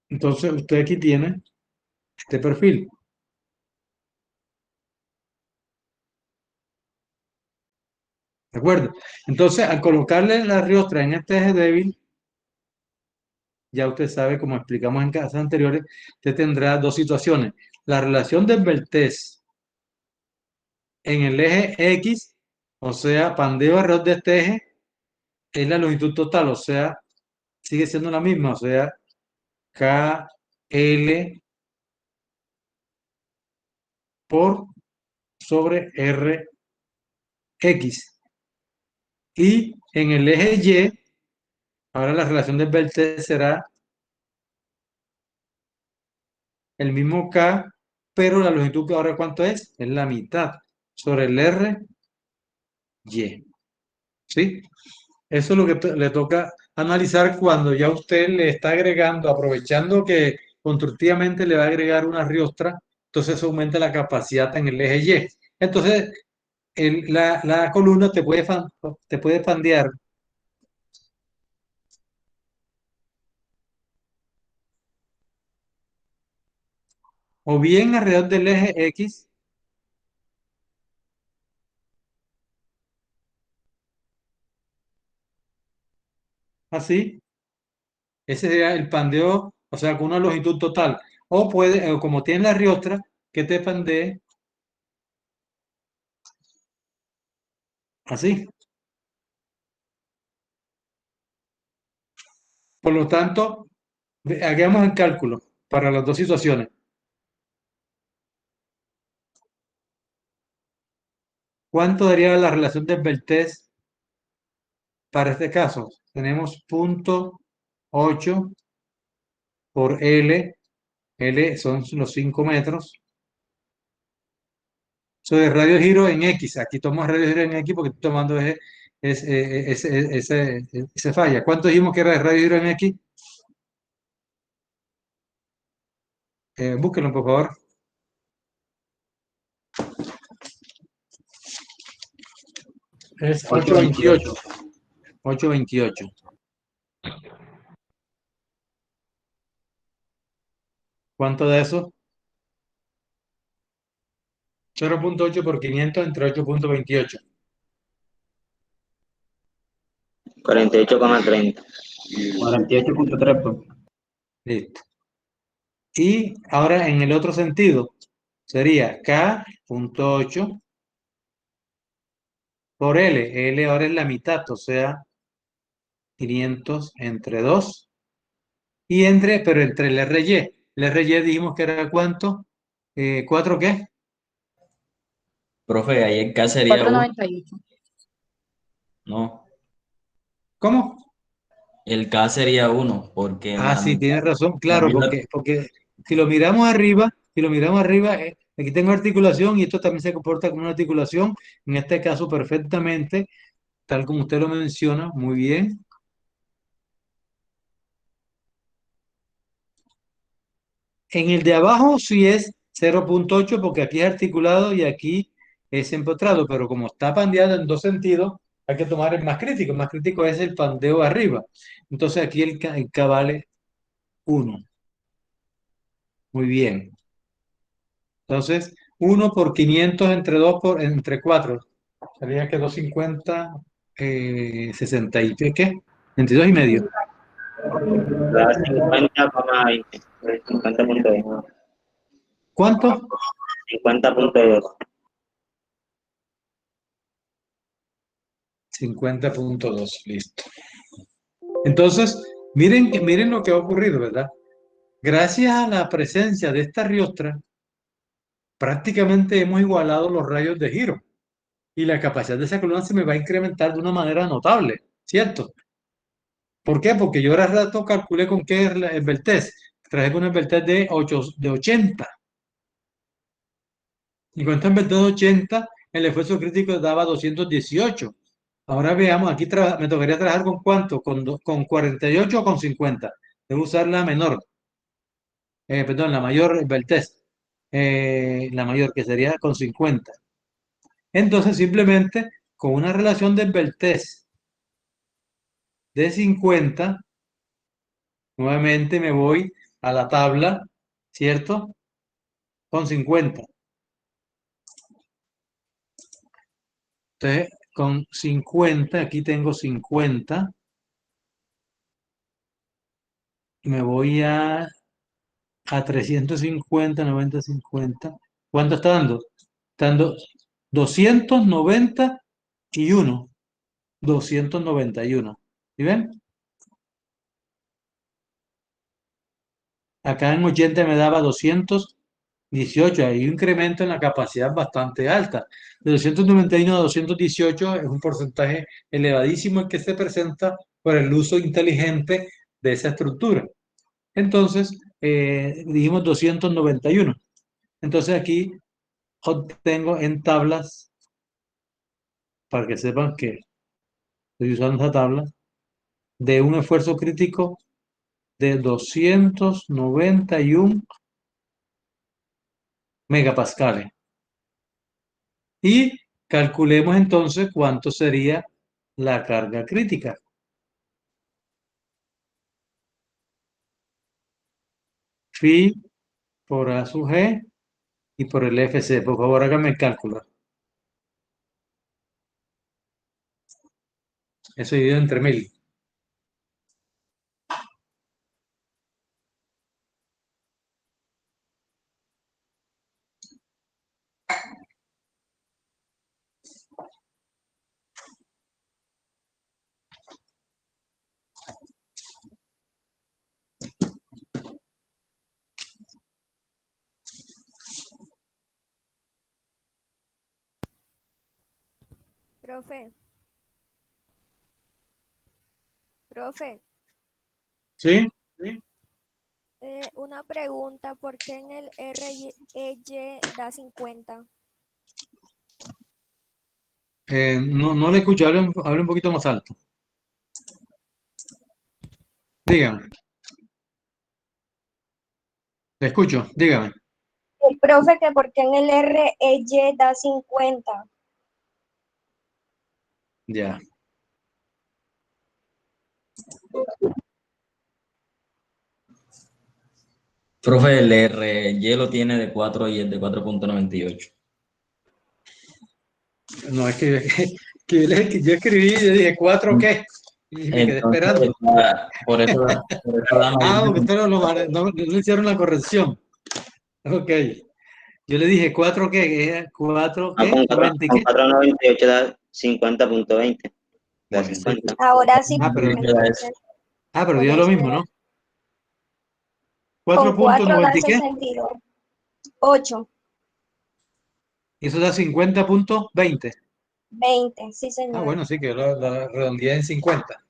Entonces, usted aquí tiene este perfil. ¿De acuerdo? Entonces, al colocarle la riostra en este eje débil, ya usted sabe, como explicamos en clases anteriores, usted tendrá dos situaciones. La relación del Beltrés en el eje X, o sea, pandeo alrededor de este eje, es la longitud total, o sea, sigue siendo la misma, o sea, KL por sobre RX. Y en el eje Y, ahora la relación del Beltrés será el mismo K, pero la longitud que ahora ¿cuánto es? Es la mitad sobre el RY. ¿Sí? Eso es lo que le toca analizar cuando ya usted le está agregando, aprovechando que constructivamente le va a agregar una riostra, entonces eso aumenta la capacidad en el eje Y. Entonces, la columna te puede pandear o bien alrededor del eje X, así, ese sería el pandeo, o sea, con una longitud total. O puede, o como tiene la riostra, que te pandee así. Por lo tanto, hagamos el cálculo para las dos situaciones. ¿Cuánto daría la relación de Beltrés para este caso? Tenemos 0,8 por L. L son los 5 metros. Sobre radio de giro en X. Aquí tomo radio de giro en X porque estoy tomando ese falla. ¿Cuánto dijimos que era de radio de giro en X? Búsquenlo, por favor. Es 828. 828. ¿Cuánto de eso? 0,8 por 500 entre 8,28. 48,30. 48,3 pues. Listo. Y ahora en el otro sentido sería K,8 por L. L ahora es la mitad, o sea, 500 entre 2. Y pero entre el RY. El RY dijimos que era ¿cuánto? ¿4 qué? Profe, ahí el K sería Cuatro 1. noventa y ocho. No, ¿Cómo? el K sería 1, porque en Ah, la sí, mitad, tienes razón, la claro, mitad, porque si lo miramos arriba, aquí tengo articulación y esto también se comporta como una articulación, en este caso perfectamente, tal como usted lo menciona, muy bien. En el de abajo sí es 0,8 porque aquí es articulado y aquí es empotrado, pero como está pandeado en dos sentidos, hay que tomar el más crítico. El más crítico es el pandeo arriba. Entonces aquí el K vale 1. Muy bien. Entonces, 1 por 500 entre 2 entre 4. Sería que 250, 60 y ¿qué? 22 y medio. Da 50,20. 50,20. ¿Cuánto? 50.2. 50.2, listo. Entonces, miren lo que ha ocurrido, ¿verdad? Gracias a la presencia de esta riostra, prácticamente hemos igualado los rayos de giro y la capacidad de esa columna se me va a incrementar de una manera notable, ¿cierto? ¿Por qué? Porque yo ahora rato calculé con qué esbeltez. Traje con una esbeltez de 80. Y con esta esbeltez de 80, el esfuerzo crítico daba 218. Ahora veamos, aquí me tocaría trabajar con cuánto, con 48 o con 50. Debo usar la menor, perdón, la mayor esbeltez. La mayor, que sería con 50. Entonces, simplemente con una relación de esbeltez de 50, nuevamente me voy a la tabla, ¿cierto? Con 50. Entonces, con 50, aquí tengo 50, me voy a 350, 90, 50. ¿Cuánto está dando? Está dando 291. 291. ¿Sí ven? Acá en 80 me daba 218. Hay un incremento en la capacidad bastante alta. De 291 a 218 es un porcentaje elevadísimo el que se presenta por el uso inteligente de esa estructura. Entonces, dijimos 291. Entonces aquí obtengo en tablas, para que sepan que estoy usando esa tabla, de un esfuerzo crítico de 291 megapascales. Y calculemos entonces cuánto sería la carga crítica. Phi por A sub G y por el FC. Por favor, háganme el cálculo. Eso dividido entre 1000. Profe, profe, ¿Sí? ¿Sí? una pregunta, ¿por qué en el REY da 50? No le escucho, hable un poquito más alto. Dígame. Le escucho, dígame. El profe, que por qué en el REY da 50. Ya. Profe, el RY lo tiene de 4 y es de 4.98. No, es que yo escribí y dije, ¿cuatro qué? Y me quedé Entonces, esperando. por eso da Ah, mayor. porque ustedes no hicieron la corrección. Ok. Yo le dije, ¿cuatro qué? ¿Cuatro Ah, qué? ¿90 y con qué? 4.98 da 50.20. Da Bueno, sí. 50. Ahora sí, Ah, pero, entonces, por dio lo eso mismo, era. ¿no? Con 4 4.90 da y qué? 62. 8, Y eso da 50.20. 20, sí, Ah, señor. bueno, sí, que lo redondeé en 50.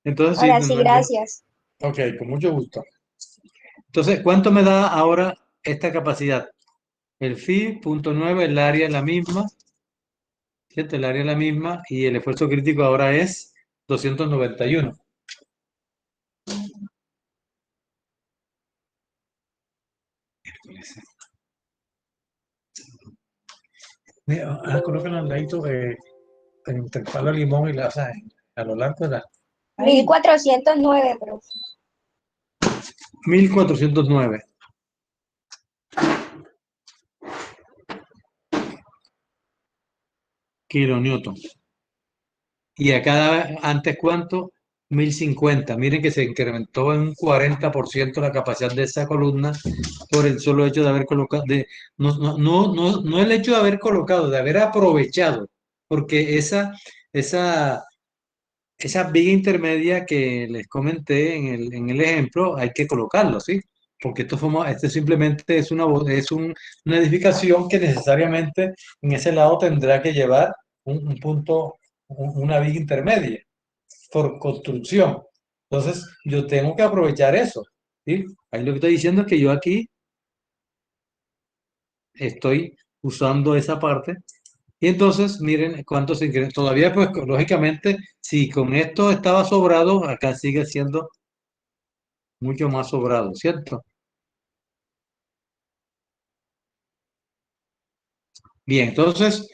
Entonces, sí, Ahora sí, gracias. ok, con mucho gusto. Entonces, ¿cuánto me da ahora esta capacidad? El phi, punto 9, el área es la misma, ¿cierto? El área es la misma y el esfuerzo crítico ahora es 291. Colóquenlo al ladito entre el palo de limón y a lo largo de la 1409, profe. 1409 kilonewton. ¿Y acá antes cuánto? 1050. Miren que se incrementó en un 40% la capacidad de esa columna por el solo hecho de haber colocado, no el hecho de haber colocado, de haber aprovechado, porque esa viga intermedia que les comenté en el ejemplo, hay que colocarlo, ¿sí? Porque esto simplemente es una edificación que necesariamente en ese lado tendrá que llevar un punto, una viga intermedia por construcción. Entonces, yo tengo que aprovechar eso, ¿sí? Ahí lo que estoy diciendo es que yo aquí estoy usando esa parte. Y entonces, miren cuánto se incrementa. Todavía, pues, lógicamente, si con esto estaba sobrado, acá sigue siendo mucho más sobrado, ¿cierto? Bien, entonces,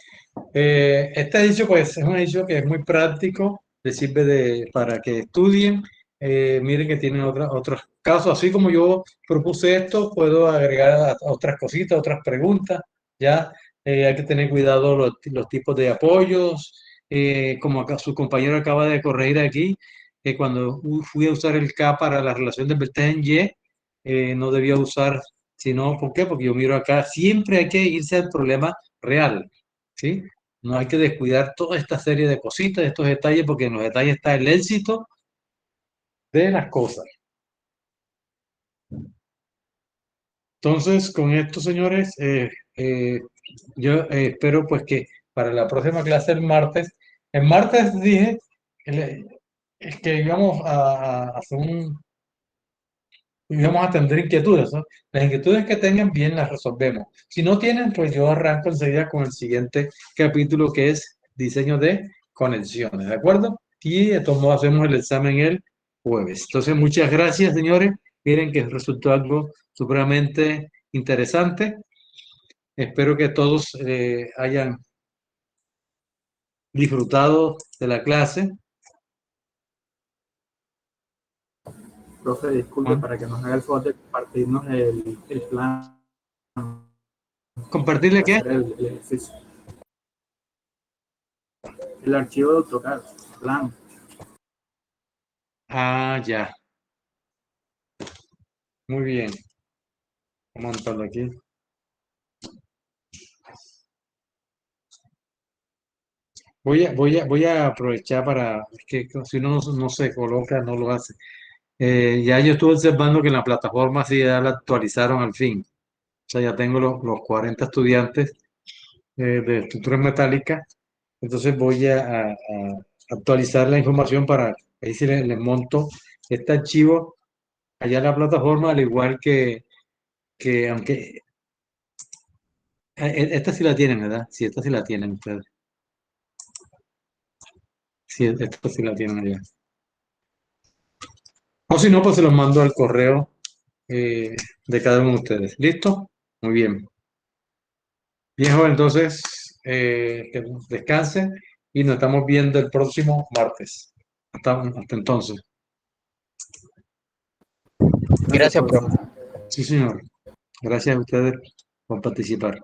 este edificio, pues, es un edificio que es muy práctico, les sirve para que estudien. Miren que tiene otros casos, así como yo propuse esto, puedo agregar otras cositas, otras preguntas, ¿ya? Hay que tener cuidado los tipos de apoyos, como acá su compañero acaba de corregir aquí, que cuando fui a usar el K para la relación de vertex en Y, no debía usar, sino, ¿por qué? Porque yo miro acá, siempre hay que irse al problema real, ¿sí? No hay que descuidar toda esta serie de cositas, estos detalles, porque en los detalles está el éxito de las cosas. Entonces, con esto, señores, yo espero pues que para la próxima clase el martes dije el- que íbamos a hacer íbamos a atender inquietudes, ¿no? Las inquietudes que tengan bien las resolvemos. Si no tienen, pues yo arranco enseguida con el siguiente capítulo que es diseño de conexiones, ¿de acuerdo? Y de todos modos hacemos el examen el jueves. Entonces, muchas gracias, señores. Miren que resultó algo supremamente interesante. Espero que todos hayan disfrutado de la clase. Profe, disculpe, Juan, para que nos haga el favor de compartirnos el plan ¿compartirle para qué? hacer el ejercicio. El archivo de AutoCAD, plan. Ah, ya. Muy bien. Vamos a montarlo aquí. Voy a aprovechar es que si uno no se coloca, no lo hace. Ya yo estuve observando que en la plataforma sí ya la actualizaron al fin. O sea, ya tengo los 40 estudiantes de estructuras metálicas. Entonces voy a actualizar la información para ahí si les monto este archivo allá en la plataforma, al igual que aunque esta sí la tienen, ¿verdad? Sí, esta sí la tienen ustedes. Sí, esta sí la tienen allá. O si no, pues se los mando al correo de cada uno de ustedes. ¿Listo? Muy bien. Bien, joven, entonces que descansen y nos estamos viendo el próximo martes. Hasta entonces. Gracias, Gracias, profesor. profe. Sí, señor. Gracias a ustedes por participar.